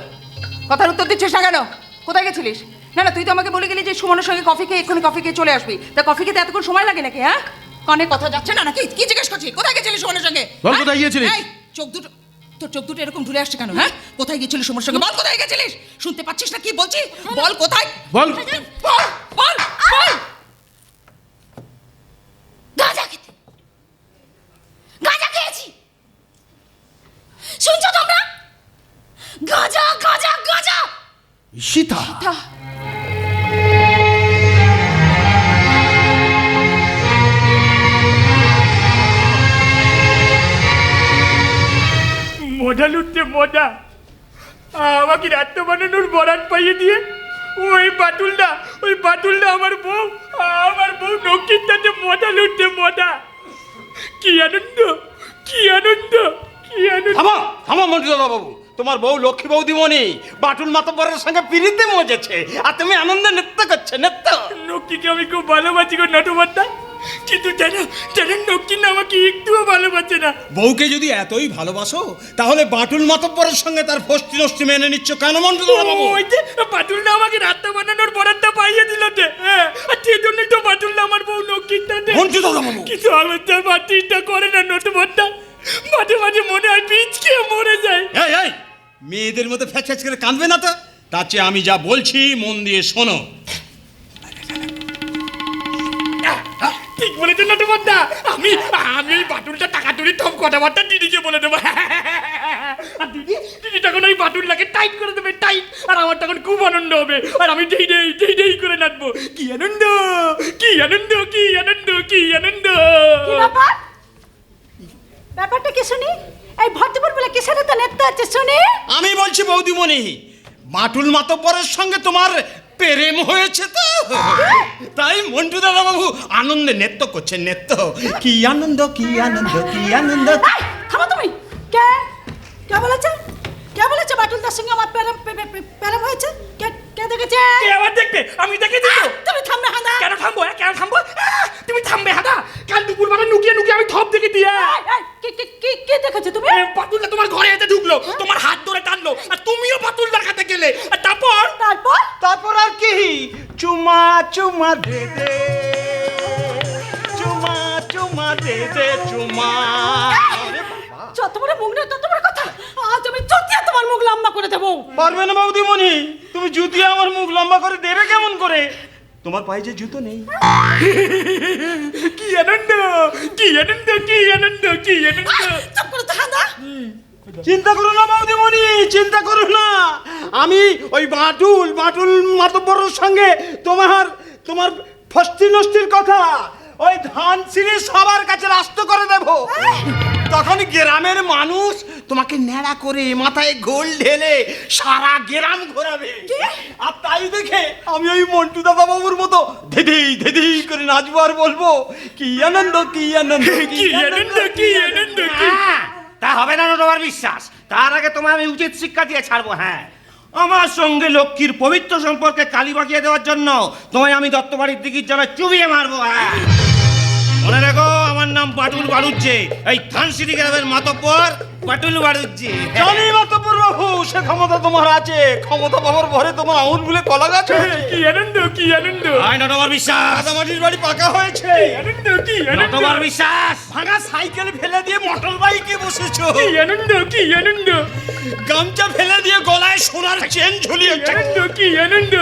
J: কথার উত্তর দিচ্ছিস না কেন? কোথায় গেছিলিস? না, তুই তো আমাকে বলে গেলি যে সুমনের সঙ্গে এক্ষুনি কফি খেয়ে চলে আসবি। তা কফি খেতে এতক্ষণ সময় লাগে নাকি? হ্যাঁ, কানে কথা যাচ্ছে না নাকি? কি জিজ্ঞেস করছিস? কোথায় গেছিলিস সুমনের সঙ্গে?
I: বল, কোথায় গিয়েছিলিস?
J: তোর চোখ দুটো এরকম ঢুলে আসছে কেন? হ্যাঁ, কোথায় গেছিলিস সুমনের সঙ্গে? বল, কোথায় গেছিলিস? শুনতে পাচ্ছিস না কি বলছি? বল, কোথায়?
I: বল।
E: গাঁজা খেয়েছি, শুনছো তোমরা? গাঁজা।
I: ঈশিতা,
F: মজা লুটছে মজা। আমাকে রাত্র বানানোর বরাত পাইয়ে দিয়ে ওই বাটুলটা আমার বউ নক্ষিতাতে মজা লুটছে মজা। কি আনন্দ।
A: থামো মন্টুদাদা বাবু, তোমার বউ লক্ষ্মী বৌদিমণি বাটুল মাতব্বরের সঙ্গে পিড়িতে মজেছে, আর তুমি আনন্দে নৃত্য করছে নৃত্য।
F: নক্কিকে আমি খুব ভালোবাসি গো নটবরদা, কিন্তু জানো জানো নক্কি না আমাকে একটুও ভালোবাসে না।
G: বউকে যদি এতই ভালোবাসো তাহলে বাটুল মাতব্বরের সঙ্গে তার ফষ্টি নষ্টি মেনে নিচ্ছ কেন মন্টুদা বাবু?
F: ওই যে বাটুলদা আমাকে রাস্তা বানানোর বরাদ্দা পাইয়ে দিল যে, হ্যাঁ, আর সেই জন্যই তো বাটুলদা আমার বউ নক্কিটা দে।
G: মন্টুদা বাবু
F: কিন্তু আমার তো বাটিটা করে না নটবরদা, মাঝে মাঝে মনে হয় বীজ খেয়ে মরে যায়।
G: এই এই মেয়েদের মধ্যে ফ্যাচ ফ্যাচ করে কাঁদবে না তো। তার চেয়ে আমি যা বলছি মন দিয়ে শোনো।
F: ঠিক বলেছেন নটবরদা, আমি আমি ওই বাটুলটা টাকা তুলি সব কথাবার্তা দিদিকে বলে দেবো। আর দিদি তখন ওই বাটুলটাকে টাইট করে দেবে, টাইট, আর আমার তখন খুব আনন্দ হবে, আর আমি যেই করে নাচবো। কি আনন্দ, কি আনন্দ, কি আনন্দ, কি আনন্দ।
E: কি ব্যাপার? ব্যাপারটা কি শুনি? এই ভদ্রপুর বলে কিসের তো নেত্য আছে শুনি?
G: আমি বলছি বৌদিমণি, বাটুল মাতব্বরের সঙ্গে তোমার প্রেম হয়েছে তো, তাই মন্টু দাদা বাবু আনন্দে নৃত্য করছেন নৃত্য। কি আনন্দ, কি আনন্দ, কি আনন্দ।
E: এই, থামো তুমি। কে কে বলেছে? কে বলেছে বাটুলদার সঙ্গে আমার প্রেম হয়েছে? কে কে দেখেছে?
F: কে আবার দেখবে? আমি দেখেছি তো।
E: তুমি থামবে হাদা।
F: কেন থামবো? কেন থামবো? তুমি থামবে হাদা। কাল দুপুরবেলা লুকিয়ে লুকিয়ে আমি থপ দেখে দিয়ে
E: কে দেখেছে তুমি?
F: বাটুলদা তোমার ঘরে এসে ঢুকলো, তোমার হাত ধরে টানলো, আর তুমিও বাটুলদার কাছে গেলে, আর তারপর
E: তারপর
A: তারপর আর কি? চুমা চুমা দে দে, চুমা চুমা দে দে, চুমা।
E: যত বড় মুখ নেই তত বড় কথা। আজ আমি চটিয়ে তোমার মুখ লম্বা করে দেবো।
A: পারবে না বৌদিমণি, তুমি জুতিয়ে আমার মুখ লম্বা করে দেবে কেমন করে? তোমার পায়ে যে জুতো নেই।
F: কি আনন্দ, কি আনন্দ, কি আনন্দ, কি আনন্দ।
E: চুপ করে তো হাদা।
A: চিন্তা করো না বৌদিমণি, চিন্তা করো না। আমি ওই বাটুল মাতব্বরের সঙ্গে তোমার ফষ্টি নষ্টির কথা ওই ধানসিঁড়ি সবার কাছে রাষ্ট্র করে দেব। তখন গ্রামের মানুষ তোমাকে ন্যাড়া করে মাথায় গোল ঢেলে সারা গ্রাম ঘোরাবে। আর তাই দেখে আমি ওই মন্টু দাদা বাবুর মতো ধেধি করে নাচবো আর বলবো কি আনন্দ, কি আনন্দ,
F: কি আনন্দ, কি আনন্দ, কি।
G: তা হবে না তোমার বিশ্বাস? তার আগে তোমায় আমি উচিত শিক্ষা দিয়ে ছাড়বো। হ্যাঁ, আমার সঙ্গে লক্ষ্মীর পবিত্র সম্পর্কে কালি বাকিয়ে দেওয়ার জন্য তোমায় আমি দত্তবাড়ির দিকির জন্য চুবিয়ে মারবো। হ্যাঁ, মনে রেখো আমার নাম বাটুল বাড়ুজ্জে, এই ধানসিঁড়ি গ্রামের মাতব্বর বাটুল বাড়ুজ্জে।
A: জানি মাতব্বর বাবু, সে ক্ষমতা তোমার আছে। ক্ষমতা বাবার ভরে তোমার আঙুল বলে কলা গাছ হয়েছে।
F: কি আনন্দ, কি আনন্দ।
G: আয় না তোমার বিশ্বাস?
A: মাটির বাড়ি পাকা হয়েছে।
F: কি আনন্দ, কি আনন্দ।
G: তোমার বিশ্বাস?
A: ভাঙা সাইকেল ফেলে দিয়ে মোটর বাইকে বসেছো।
F: কি আনন্দ, কি আনন্দ।
A: গামছা ফেলে দিয়ে গলায় সোনার চেন ঝুলিয়েছো।
F: আনন্দ, কি আনন্দ।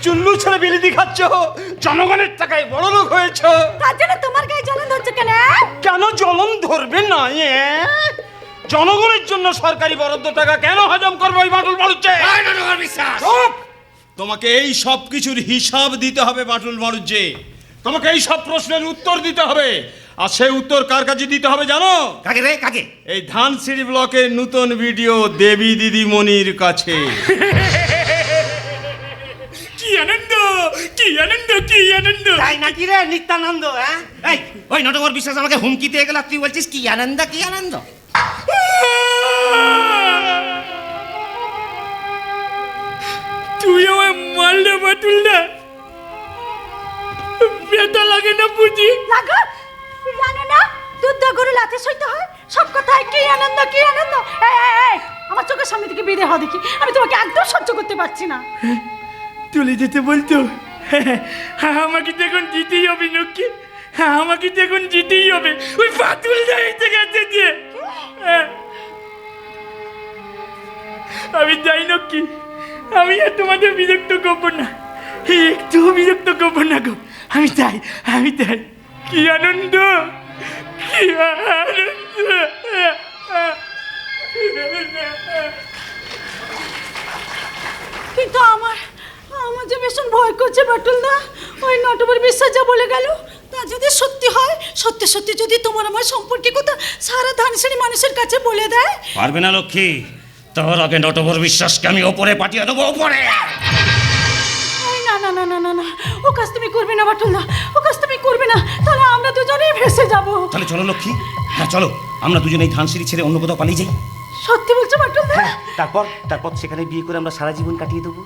A: চুল্লু ছেড়ে বিলিতি খাচ্ছ, জনগণের টাকায় বড় লোক হয়েছো।
E: তার জন্য তোমার গায়ে জ্বলন ধরছে কেন?
A: কেন জ্বলন ধরবে না? জনগণের জন্য সরকারি বরাদ্দ টাকা কেন হজম করবে ওই বাটুল বাড়ুচ্ছে?
G: আয় না তোমার বিশ্বাস?
A: তোমাকে এই সব কিছুর হিসাব দিতে হবে বাটুল বাড়ুচ্ছে। তোমাকে এই সব প্রশ্নের উত্তর দিতে হবে। আর সেই উত্তর কার কাছে দিতে হবে জানো?
G: কাকে রে, কাকে?
A: এই ধানসিঁড়ি ব্লকের নতুন ভিডিও দেবী দিদিমণির কাছে।
F: কি আনন্দ, কি আনন্দ, কি আনন্দ।
G: তাই নাকি রে নিত্যানন্দ? হ্যাঁ, এই ওই নটবর বিশ্বাস আমাকে হুমকি দিয়ে গেল, তুই বলছিস কি আনন্দ, কি আনন্দ।
F: তুই আমার মারলে বাটুলদা, ব্যথা লাগে না বুঝি?
E: লাগা জানো না দুধ গরু লাথি সইতে হয়। সব কথায় কি আনন্দ, কি আনন্দ। এই আমার চোখের সামনে থেকে বেরিয়ে হও দেখি। আমি তোমাকে একদম সহ্য করতে পারছি না।
F: চলে যেতে বলতো? আমাকে দেখুন জিতেই হবে নক্কি, আমাকে দেখুন জিতেই হবে। ওই বাটুলদা এসে গেছে যে। আমি যাই নক্কি, আমি আর তোমাদের বিরক্ত করবো না, একটু বিরক্ত করবো না গো। আমি যাই, আমি যাই। কি আনন্দ, কি আনন্দ।
E: কিন্তু আমার যে ভীষণ ভয় করছে বাটুলদা। ওই নটবর বিশ্বাস যা বলে গেল তা যদি সত্যি হয়, সত্যি সত্যি যদি তোমার আমার সম্পর্কে কথা সারা ধানসিঁড়ি মানুষের কাছে বলে দেয়।
G: পারবে না লক্ষ্মী, তোর আগে নটবর বিশ্বাসকে আমি ওপরে পাঠিয়ে দেবো, ওপরে।
E: না না না না না না, ও কাজ তুমি করবে না বাটুলদা, ও কাজ তুমি করবে না। তাহলে আমরা দুজনেই ভেসে যাব।
G: তাহলে চলো লক্ষ্মী, হ্যাঁ চলো, আমরা দুজনে এই ধানসিঁড়ি ছেড়ে অন্য কোথাও পালিয়ে যাই।
E: সত্যি বলছো বাটুলদা?
G: হ্যাঁ, তারপর সেখানে বিয়ে করে আমরা সারা জীবন কাটিয়ে দেবো।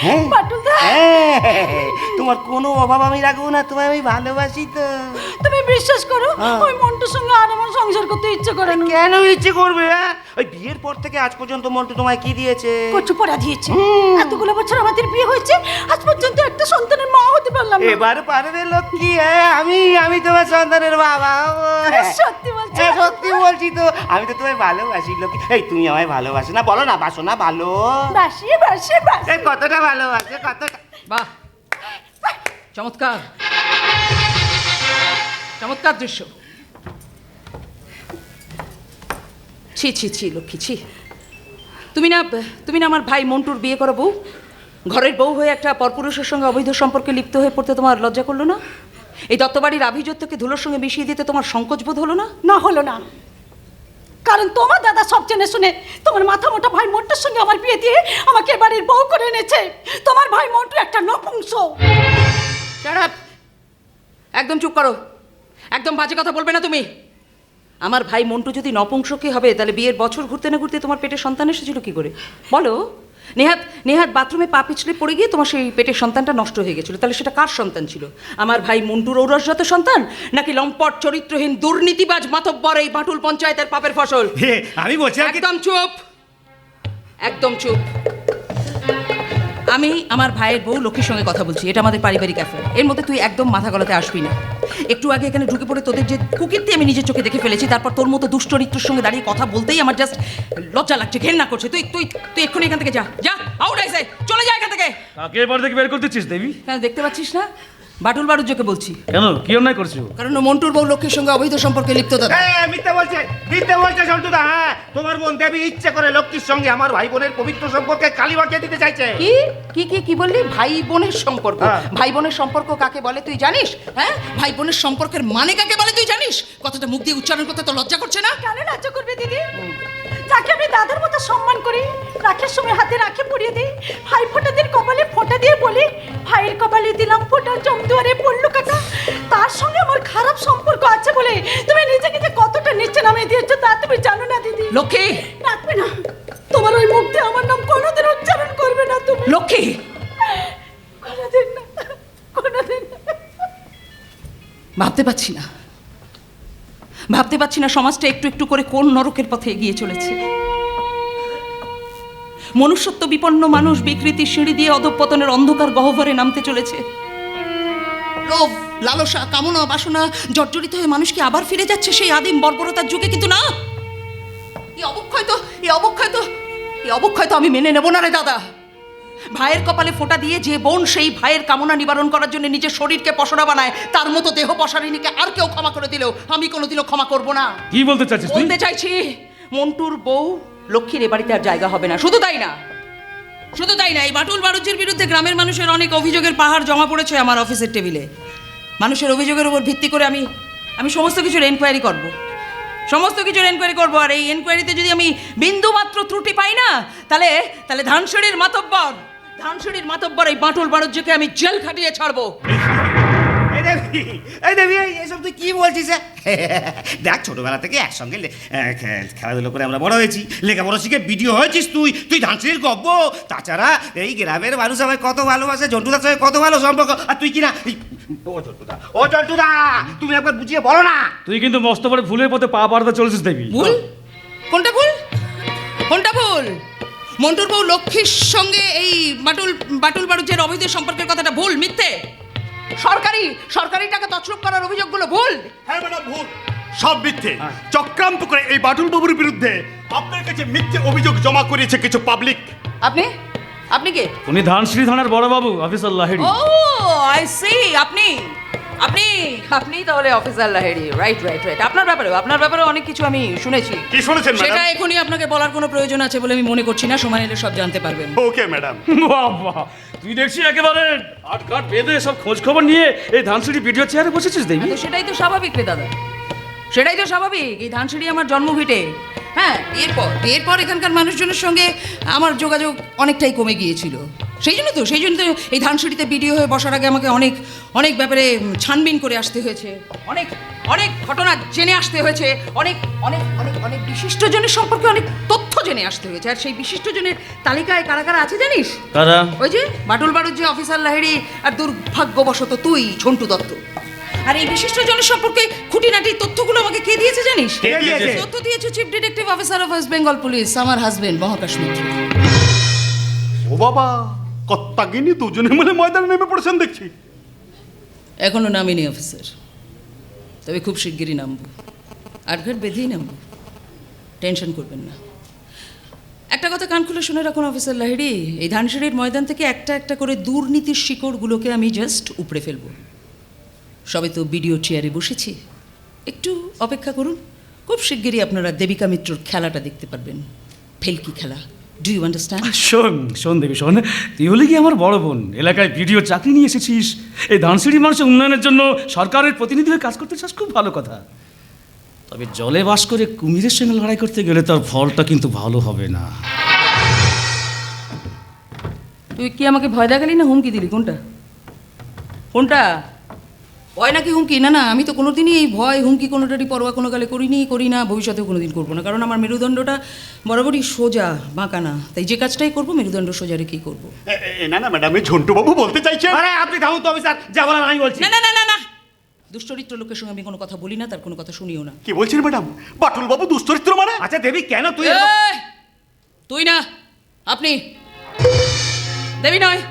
G: হ্যাঁ
E: বাটুলদা,
G: হ্যাঁ, তোমার কোনো অভাব আমি রাখবো না, তোমায় আমি ভালোবাসি তো।
E: তুমি বিশ্বাস করো,
G: হ্যাঁ।
E: ওই মন্টুর সঙ্গে আর আমার সংসার করতে ইচ্ছে করে না।
G: কেন ইচ্ছে করবে? হ্যাঁ, ওই বিয়ের পর থেকে আজ পর্যন্ত মন্টু তোমায় কি দিয়েছে?
E: কচু পড়া দিয়েছে। এতগুলো বছর আমাদের বিয়ে হয়েছে, আজ পর্যন্ত একটা সন্তানের মা হতে পারলাম না।
G: এবার পারবে লক্ষ্মী। হ্যাঁ, আমি তোমার সন্তানের বাবা হবো।
E: সত্যি বলছো?
G: হ্যাঁ, সত্যি বলছি তো, আমি তো তোমায় ভালোবাসি লক্ষ্মী। এই তুমি আমায় ভালোবাসো না? বলো না, বাসো না? ভালো
E: বাসি বাসি বাসি।
G: এই কতটা ভালোবাসে, কতটা।
J: বাহ, চমৎকার চমৎকার দৃশ্য। ছি ছি ছি লক্ষ্মী, ছি। তুমি না আমার ভাই মন্টুর বিয়ে করা বউ, ঘরের বউ হয়ে একটা পরপুরুষের সঙ্গে অবৈধ সম্পর্কে লিপ্ত হয়ে পড়তে তোমার লজ্জা করলো না? এই দত্তবাড়ির আভিজাত্যকে ধুলোর সঙ্গে মিশিয়ে দিতে তোমার সংকোচ বোধ হলো না?
E: না, হলো না। কারণ তোমার দাদা সব জেনে শুনে তোমার মাথা মোটা ভাই মন্টুর সঙ্গে আমার বিয়ে দিয়ে আমাকে বাড়ির বউ করে এনেছে। তোমার ভাই মন্টু একটা নপুংস।
J: Shut up! একদম চুপ করো, একদম বাজে কথা বলবে না তুমি। আমার ভাই মন্টু যদি নপুংসকে হবে, তাহলে বিয়ের বছর ঘুরতে না ঘুরতে তোমার পেটে সন্তান এসেছিল কি করে বলো? নেহাত বাথরুমে পা পিছলে পড়ে গিয়ে তোমার সেই পেটের সন্তানটা নষ্ট হয়ে গেছিল, তাহলে সেটা কার সন্তান ছিল? আমার ভাই মন্টুর ঔরসজাত সন্তান, নাকি লম্পট চরিত্রহীন দুর্নীতিবাজ মাতব্বর এই বাটুল পঞ্চায়েতের পাপের ফসল?
G: আমি বলছি
J: একদম চুপ, একদম চুপ। আমি আমার ভাইয়ের বউ লক্ষ্মীর সঙ্গে কথা বলছি, এটা আমাদের পারিবারিক অ্যাফেয়ার। এর মধ্যে তুই একদম মাথা গলাতে আসবি না। একটু আগে এখানে ঢুকে পড়ে তোদের যে কুকীর্তি আমি নিজের চোখে দেখে ফেলেছি, তারপর তোর মতো দুশ্চরিত্রের সঙ্গে দাঁড়িয়ে কথা বলতেই আমার জাস্ট লজ্জা লাগছে, ঘেন্না করছে। তুই তুই তুই এক্ষুনি এখান থেকে যা, আউট আইসে, চলে যা এখান থেকে।
D: কাকে এবার থেকে বের করতেছিস দেবী?
J: কেন দেখতে পাচ্ছিস না? বাটুল বাড়ুজ্যকে বলছি।
D: কেন, কি অন্যায় করছো?
J: কারণ ও মন্টুর বউ লক্ষ্মীর সঙ্গে অবৈধ সম্পর্কে লিপ্ত দাদা।
G: হ্যাঁ, মিথ্যে বলছে সন্টুদা। হ্যাঁ, তোমার বোন দেবী ইচ্ছে করে লক্ষ্মীর সঙ্গে আমার ভাই বোনের পবিত্র সম্পর্কে কালি বাকিয়ে দিতে চাইছে।
J: কি বললি? ভাই বোনের সম্পর্ক?
G: হ্যাঁ।
J: ভাই বোনের সম্পর্ক কাকে বলে তুই জানিস? হ্যাঁ, ভাই বোনের সম্পর্কের মানে কাকে বলে তুই জানিস? কথাটা মুখ দিয়ে উচ্চারণ করতে তো লজ্জা করছে না?
E: কেন লজ্জা করবে দিদি? যাকে আমি দাদার মতো সম্মান করি, রাখের সময় হাতে রাখে পরিয়ে দিই, ভাই ফোঁটাদের কপালে ফোঁটা দিয়ে বলি ভাইয়ের কপালে দিলাম ফোঁটা, জমদুয়ারে পড়লো কাটা, তার সঙ্গে আমার খারাপ সম্পর্ক আছে বলে তুমি নিজেকে যে কতটা নিচে নামিয়ে দিয়েছো তা তুমি জানো না দিদি।
J: লক্ষ্মী,
E: রাখবে না, তোমার ওই মুখ দিয়ে আমার নাম কোনোদিন উচ্চারণ করবে না তুমি।
J: লক্ষ্মী,
E: কোনোদিন না, কোনোদিন না।
J: ভাবতে পারছি না সমাজটা একটু একটু করে কোন নরকের পথে এগিয়ে চলেছে। মনুষ্যত্ব বিপন্ন মানুষ বিকৃতির সিঁড়ি দিয়ে অধঃপতনের অন্ধকার গহ্বরে নামতে চলেছে। লোভ, লালসা, কামনা, বাসনা জর্জরিত হয়ে মানুষকে আবার ফিরে যাচ্ছে সেই আদিম বর্বরতার যুগে। কিন্তু না, এই অবক্ষয় তো আমি মেনে নেব না রে দাদা। ভাইয়ের কপালে ফোঁটা দিয়ে যে বোন সেই ভাইয়ের কামনা নিবারণ করার জন্য নিজের শরীরকে পসরা বানায়, তার মতো দেহ পসারিনীকে আর কেউ ক্ষমা করে দিলেও আমি কোনোদিনও ক্ষমা করব না।
D: কি বলতে চাচ্ছিস তুই?
J: বলতে চাইছি মন্টুর বউ লক্ষ্মীর এ বাড়িতে আর জায়গা হবে না। শুধু তাই না, এই বাটুল বাড়ুজ্যের বিরুদ্ধে গ্রামের মানুষের অনেক অভিযোগের পাহাড় জমা পড়েছে আমার অফিসের টেবিলে। মানুষের অভিযোগের উপর ভিত্তি করে আমি সমস্ত কিছুর এনকোয়ারি করব। আর এই এনকোয়ারিতে যদি আমি বিন্দু মাত্র ত্রুটি পাই না, তাহলে ধানসিঁড়ির মাতব্বর এই বাটুল বাড়ুজ্যকে আমি জেল খাটিয়ে ছাড়বো।
G: এই দেবী, এসব তুই কি বলছিস? দেখ, ছোটবেলা থেকে একসঙ্গে খেলাধুলো করে আমরা বড় হয়েছি, লেখাপড়া শিখে ভিডিও হয়েছিস তুই ধানসিঁড়ির গব্ব। তাছাড়া এই গ্রামের মানুষ আমায় কত ভালোবাসে, জন্টুদার সঙ্গে কত ভালো সম্পর্ক, আর তুই কিনা ও জন্টুদা তুমি একবার বুঝিয়ে বলো না।
D: তুই কিন্তু মস্ত বড় ভুলের পথে পা বাড়তে চলেছিস দেবী।
J: ভুল? কোনটা ভুল? মন্টুর বউ লক্ষ্মীর সঙ্গে এই বাটুল বাড়ুজ্যের অবৈধ সম্পর্কের কথাটা ভুল, মিথ্যে। সরকারি টাকা তছরূপ করার অভিযোগগুলো ভুল।
A: হ্যাঁ ম্যাডাম, ভুল, সব মিথ্যে। চক্রান্ত করে এই বাটুল বাবুর বিরুদ্ধে আপনার কাছে মিথ্যে অভিযোগ জমা করিয়েছে কিছু পাবলিক।
J: আপনি কে?
D: উনি ধানসিঁড়ি থানার বড় বাবু, officer Lahiri.
J: O I C, আপনি তাহলে অফিসার লাহিড়ী। রাইট। আপনার ব্যাপারে অনেক কিছু আমি শুনেছি।
A: কি শুনেছেন ম্যাডাম?
J: সেটা এখনই আপনাকে বলার কোনো প্রয়োজন আছে বলে আমি মনে করছি না। সময় নিলে সব জানতে পারবেন।
A: Okay madam.
D: বাবা, তুই দেখছি একেবারে আটঘাট বেঁধে সব খোঁজ খবর নিয়ে এই ধানসিঁড়ি ভিডিও চেয়ারে বসেছিস দেবী।
J: তো সেটাই তো স্বাভাবিক রে দাদা। সেটাই তো স্বাভাবিক, এই ধানসিঁড়ি আমার জন্মভিটে। হ্যাঁ, এরপর এখানকার মানুষজনের সঙ্গে আমার যোগাযোগ অনেকটাই কমে গিয়েছিল। সেই জন্য তো এই ধানসিঁড়িতে বিডিও হয়ে বসার আগে আমাকে অনেক ব্যাপারে ছানবিন করে আসতে হয়েছে, অনেক ঘটনা জেনে আসতে হয়েছে, অনেক বিশিষ্টজনের সম্পর্কে অনেক তথ্য জেনে আসতে হয়েছে। আর সেই বিশিষ্টজনের তালিকায় কারা কারা আছে জানিস?
D: কারা?
J: ওই যে বাটুল বাড়ুর যে অফিসার লাহিড়ী, আর দুর্ভাগ্যবশত তুই ঝন্টু দত্ত। আর এই বিশিষ্টজনের সম্পর্কে খুঁটিনাটি তথ্যগুলো আমাকে কে দিয়েছে জানিস?
G: কে দিয়েছে?
J: তথ্য দিয়েছে chief detective officer of West Bengal police, আমার হাজবেন্ড মহাকাশ মিত্র।
A: ও বাবা, কত্তাগিনি দুজনে মিলে ময়দানে নেমে পড়েছেন দেখছি।
J: এখনো নামিনি অফিসার, তবে খুব শিগগিরই নামবো, আটঘাট বেঁধেই নামবো, টেনশন করবেন না। একটা কথা কান খুলে শুনে রাখুন অফিসার লাহিড়ী, এই ধানসিঁড়ির ময়দান থেকে একটা করে দুর্নীতির শিকড়গুলোকে আমি জাস্ট উপড়ে ফেলবো। সবে তো বিডিও চেয়ারে বসেছি, একটু অপেক্ষা করুন, খুব শিগগিরই আপনারা দেবিকা মিত্রর খেলাটা দেখতে পারবেন, ফেলকি খেলা। Do you understand?
D: শোন দেবী শোন, তুই হলে কি আমার বড় বোন, এলাকায় ভিডিও চাকরি নিয়ে এসেছিস, এই ধানসিঁড়ি মানুষের উন্নয়নের জন্য সরকারের প্রতিনিধি হয়ে কাজ করতে চাস, খুব ভালো কথা। তবে জলে বাস করে কুমিরের সঙ্গে লড়াই করতে গেলে তার ফলটা কিন্তু ভালো হবে না।
J: তুই কি আমাকে ভয় দেখালি না হুমকি দিলি? কোনটা ভয় নাকি হুমকি? না, আমি তো কোনোদিনই এই ভয় হুমকি কোনোটারই পরোয়া কোনো কালে করি না, ভবিষ্যতেও কোনোদিন করবো না। কারণ আমার মেরুদণ্ডটা বরাবরই সোজা, বাঁকা না। তাই যে কাজটাই করবো মেরুদণ্ড সোজা রেখেই করবো।
A: না ম্যাডাম, এই ঝন্টু বাবু বলতে চাইছেন।
G: আরে আপনি থামুন তো অফিসার, যা বলার আমি বলছি।
J: না, দুশ্চরিত্র লোকের সঙ্গে আমি কোনো কথা বলি না, তার কোনো কথা শুনিও না।
A: কি বলছেন ম্যাডাম? বাটুল বাবু দুশ্চরিত্র মানে?
G: আচ্ছা দেবী, কেন তুই
J: তুই না, আপনি। দেবী নয়,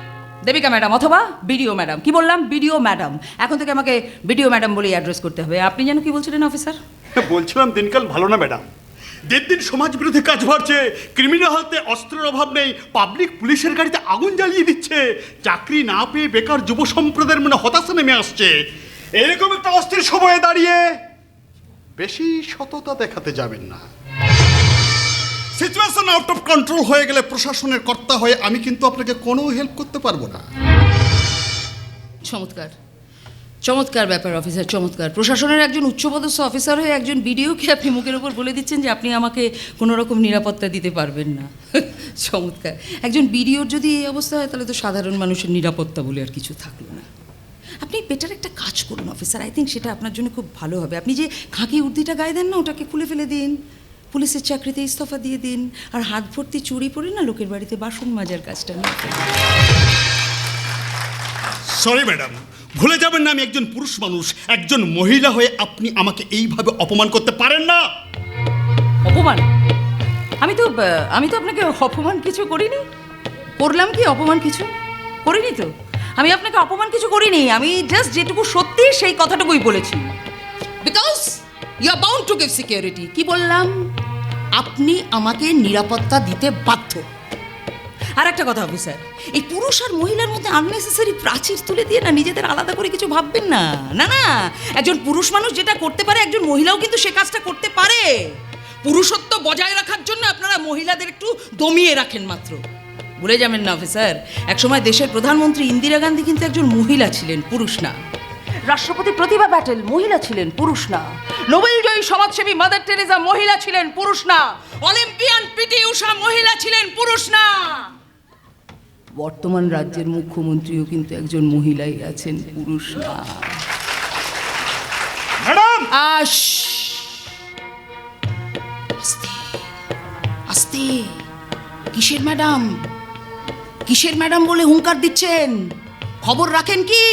J: দেবিকা ম্যাডাম অথবা বিডিও ম্যাডাম। কি বললাম? BDO madam. এখন থেকে আমাকে বিডিও ম্যাডাম বলেই অ্যাড্রেস করতে হবে। আপনি যেন কি বলছিলেন অফিসার?
A: বলছিলাম দিনকাল ভালো না ম্যাডাম, দিন সমাজ বিরোধী কাজ বাড়ছে, ক্রিমিনাল হাতে অস্ত্রের অভাব নেই, পাবলিক পুলিশের গাড়িতে আগুন জ্বালিয়ে দিচ্ছে, চাকরি না পেয়ে বেকার যুব সম্প্রদায়ের মনে হতাশা নেমে আসছে। এরকম একটা অস্থির সময়ে দাঁড়িয়ে বেশি সততা দেখাতে যাবেন না। সিচুয়েশন আউট অফ কন্ট্রোল হয়ে গেলে প্রশাসনের কর্তা হয়ে আমি কিন্তু আপনাকে কোনো হেল্প করতে পারবো না।
J: চমৎকার ব্যাপার অফিসার, চমৎকার। প্রশাসনের একজন উচ্চপদস্থ অফিসার হয়ে একজন বিডিওকে আপনি মুখের উপর বলে দিচ্ছেন যে আপনি আমাকে কোনো রকম নিরাপত্তা দিতে পারবেন না। চমৎকার। একজন বিডিওর যদি এই অবস্থা হয় তাহলে তো সাধারণ মানুষের নিরাপত্তা বলে আর কিছু থাকলো না। আপনি বেটার একটা কাজ করুন অফিসার, আই থিঙ্ক সেটা আপনার জন্য খুব ভালো হবে। আপনি যে খাকি উর্দিটা গায়ে দেন না, ওটাকে খুলে ফেলে দিন, পুলিশের চাকরিতে ইস্তফা দিয়ে দিন, আর হাত ভর্তি চুরি পরে না লোকের বাড়িতে বাসন মাজার কাজটা নিয়ে।
A: সরি ম্যাডাম, ভুলে যাবেন না আমি একজন পুরুষ মানুষ, একজন মহিলা হয়ে আপনি আমাকে এইভাবে অপমান করতে পারেন না।
J: অপমান? আমি তো আপনাকে অপমান কিছু করিনি। করলাম কি অপমান? কিছু করিনি তো। আমি আপনাকে অপমান কিছু করিনি, আমি জাস্ট যেটুকু সত্যি সেই কথাটুকুই বলেছি। Because you are bound to give security. কি বললাম? আপনি আমাকে নিরাপত্তা দিতে বাধ্য। আর একটা কথা অফিসার, এই পুরুষ আর মহিলার মধ্যে আননেসেসারি প্রাচীর তুলে দিয়ে না নিজেদের আলাদা করে কিছু ভাববেন না। না, একজন পুরুষ মানুষ যেটা করতে পারে একজন মহিলাও কিন্তু সে কাজটা করতে পারে। পুরুষত্ব বজায় রাখার জন্য আপনারা মহিলাদের একটু দমিয়ে রাখেন মাত্র। ভুলে যাবেন না অফিসার, একসময় দেশের প্রধানমন্ত্রী ইন্দিরা গান্ধী কিন্তু একজন মহিলা ছিলেন, পুরুষ না। রাষ্ট্রপতি প্রতিভা প্যাটেল মহিলা ছিলেন, পুরুষ না। নোবেলজয়ী সমাজসেবী মাদার টেরেসা মহিলা ছিলেন, পুরুষ না। অলিম্পিয়ান পিটি উষা মহিলা ছিলেন, পুরুষ না। বর্তমান রাজ্যের মুখ্যমন্ত্রীও কিন্তু একজন মহিলাই আছেন, পুরুষ না।
A: ম্যাডাম
J: আস্তে। কিসের ম্যাডাম? কিসের ম্যাডাম বলে হুঙ্কার দিচ্ছেন? খবর রাখেন কি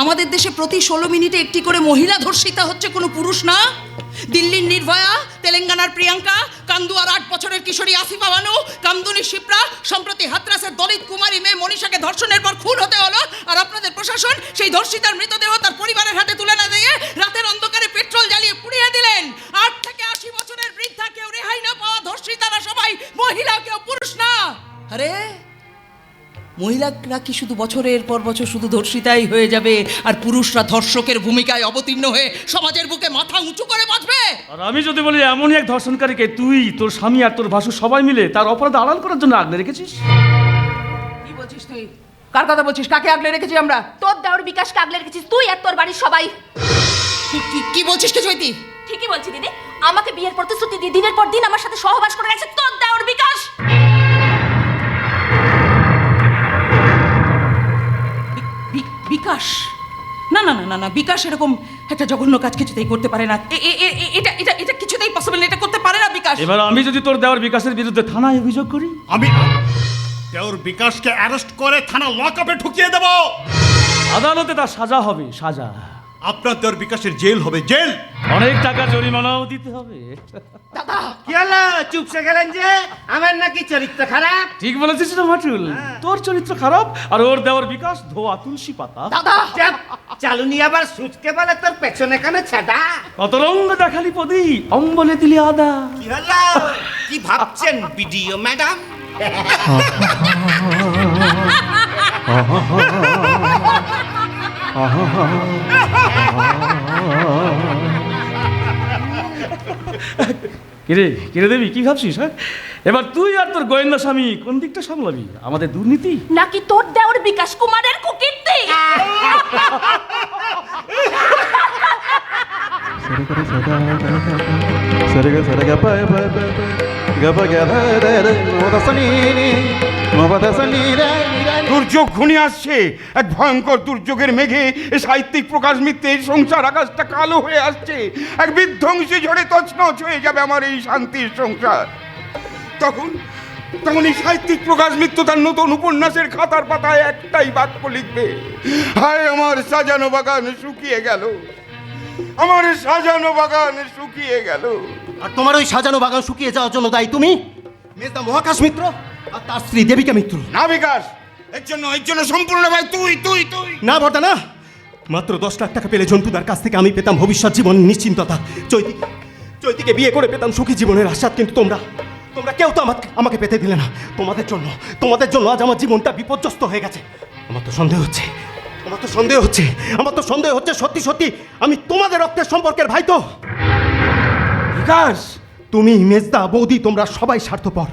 J: আমাদের দেশে প্রতি 16 মিনিটে একটি করে মহিলা ধর্ষিতা হচ্ছে, কোনো পুরুষ না? দিল্লির নির্ভয়া, তেলেঙ্গানার প্রিয়াঙ্কা, কান্দুয়ার 8 বছরের কিশোরী আসিফা বানু, কামদুনি শিপ্রা, সম্প্রতি হাতরাসের দলিত কুমারী মেয়ে মনীষাকে ধর্ষণের পর খুন হতে হলো। আর আপনাদের প্রশাসন সেই ধর্ষিতার মৃতদেহ তার পরিবারের হাতে তুলে না দিয়ে রাতের অন্ধকারে পেট্রোল জ্বালিয়ে পুড়িয়ে দিলেন। 8 থেকে 80 বছরের বৃদ্ধা, কেউ রেহাই না পাওয়া ধর্ষিতারা সবাই মহিলা, কেউ পুরুষ না। আরে মহিলারা কি শুধু বছরের পর বছর শুধু ধর্ষিতাই হয়ে যাবে, আর পুরুষরা ধর্ষকের ভূমিকায় অবতীর্ণ হয়ে সমাজের বুকে মাথা উঁচু করে বাঁচবে?
D: আর আমি যদি বলি এমনই এক ধর্ষণকারীকে তুই, তোর স্বামী আর তোর ভাসুর সবাই মিলে তার অপরাধ আড়াল করার জন্য আগলে রেখেছিস।
J: কি বলছিস তুই? কার কথা বলছিস? কাকে আগলে রেখেছি আমরা?
C: তোর দেওর বিকাশকে আগলে রেখেছিস তুই আর তোর বাড়ির সবাই।
J: কি বলছিস কি চৈতি?
C: ঠিক ঠিকই বলছি দিদি, আমাকে বিয়ের প্রতিশ্রুতি দিয়ে দিনের পর দিন আমার সাথে সহবাস করে গেছে তোর দেওর বিকাশ।
J: বিকাশ? না না না না না, বিকাশ এরকম একটা জঘন্য কাজ কিছুতেই করতে পারে না। এটা এটা এটা কিছুতেই পসিবল, এটা করতে পারে না বিকাশ।
D: এবার আমি যদি তোর দেওয়ার বিকাশের বিরুদ্ধে থানায় অভিযোগ করি?
A: আমি দেওর বিকাশকে অ্যারেস্ট করে থানা লকআপে ঢুকিয়ে দেব।
D: আদালতে তার সাজা হবে, সাজা।
A: আপনার দেওর বিকাশের জেল হবে, জেল।
D: অনেক টাকা জরিমানাও দিতে হবে।
G: কি হলো চুপসে গেলেন যে? আমার নাকি চরিত্র খারাপ?
D: ঠিক বলেছিস না মাটুল, তোর চরিত্র খারাপ আর ওর দেওয়ার বিকাশ ধোয়া তুলসী পাতা।
G: চাপ, চালুনি আবার সুচকে বলে তোর পেছনে কেন ছাদা?
D: কত রঙ দেখালি পদি, অম্বলে দিলি আদা।
G: কি হলো? কি ভাবছেন ভিডিও ম্যাডাম?
D: কিরে কিরে দেবী, কি ভাবছিস? হ্যাঁ, এবার তুই আর তোর গোয়েন্দা স্বামী কোন দিকটা সামলাবি? আমাদের দুর্নীতি
C: নাকি তোর দেওর বিকাশ কুমারের কুকীর্তি?
H: দুর্যোগ ঘনিয়ে আসছে, এক ভয়ঙ্কর দুর্যোগের মেঘে এ সাহিত্যিক প্রকাশ মিত্রের সংসার আকাশটা কালো হয়ে আসছে। এক বিধ্বংসী ঝড়ে তছনছ হয়ে যাবে আমার এই শান্তির সংসার। তখন তখন এই সাহিত্যিক প্রকাশ মিত্র তার নতুন উপন্যাসের খাতার পাতায় একটাই বাক্য লিখবে, হায় আমার সাজানো বাগান শুকিয়ে গেল, আমার সাজানো বাগান শুকিয়ে গেল।
B: আর তোমার ওই সাজানো বাগান শুকিয়ে যাওয়ার জন্য দায়ী তুমি, মেজদা মহাকাশ মিত্র আর তার স্ত্রী দেবিকা মিত্র।
H: না বিকাশ, এর জন্য সম্পূর্ণ ভাই তুই তুই তুই
B: না বর্দা না, মাত্র 10 লাখ টাকা পেলে ঝন্টুদার কাছ থেকে আমি পেতাম ভবিষ্যৎ জীবন নিশ্চিন্ততা। চৈতিকে বিয়ে করে পেতাম সুখী জীবনের আস্বাদ, কিন্তু তোমরা কেউ তো আমাকে পেতে দিলে না। তোমাদের জন্য আজ আমার জীবনটা বিপর্যস্ত হয়ে গেছে। আমার তো সন্দেহ হচ্ছে সত্যি সত্যি আমি তোমাদের রক্তের সম্পর্কের ভাই তো।
H: বিকাশ,
B: তুমি, মেজদা, বৌদি, তোমরা সবাই স্বার্থপর।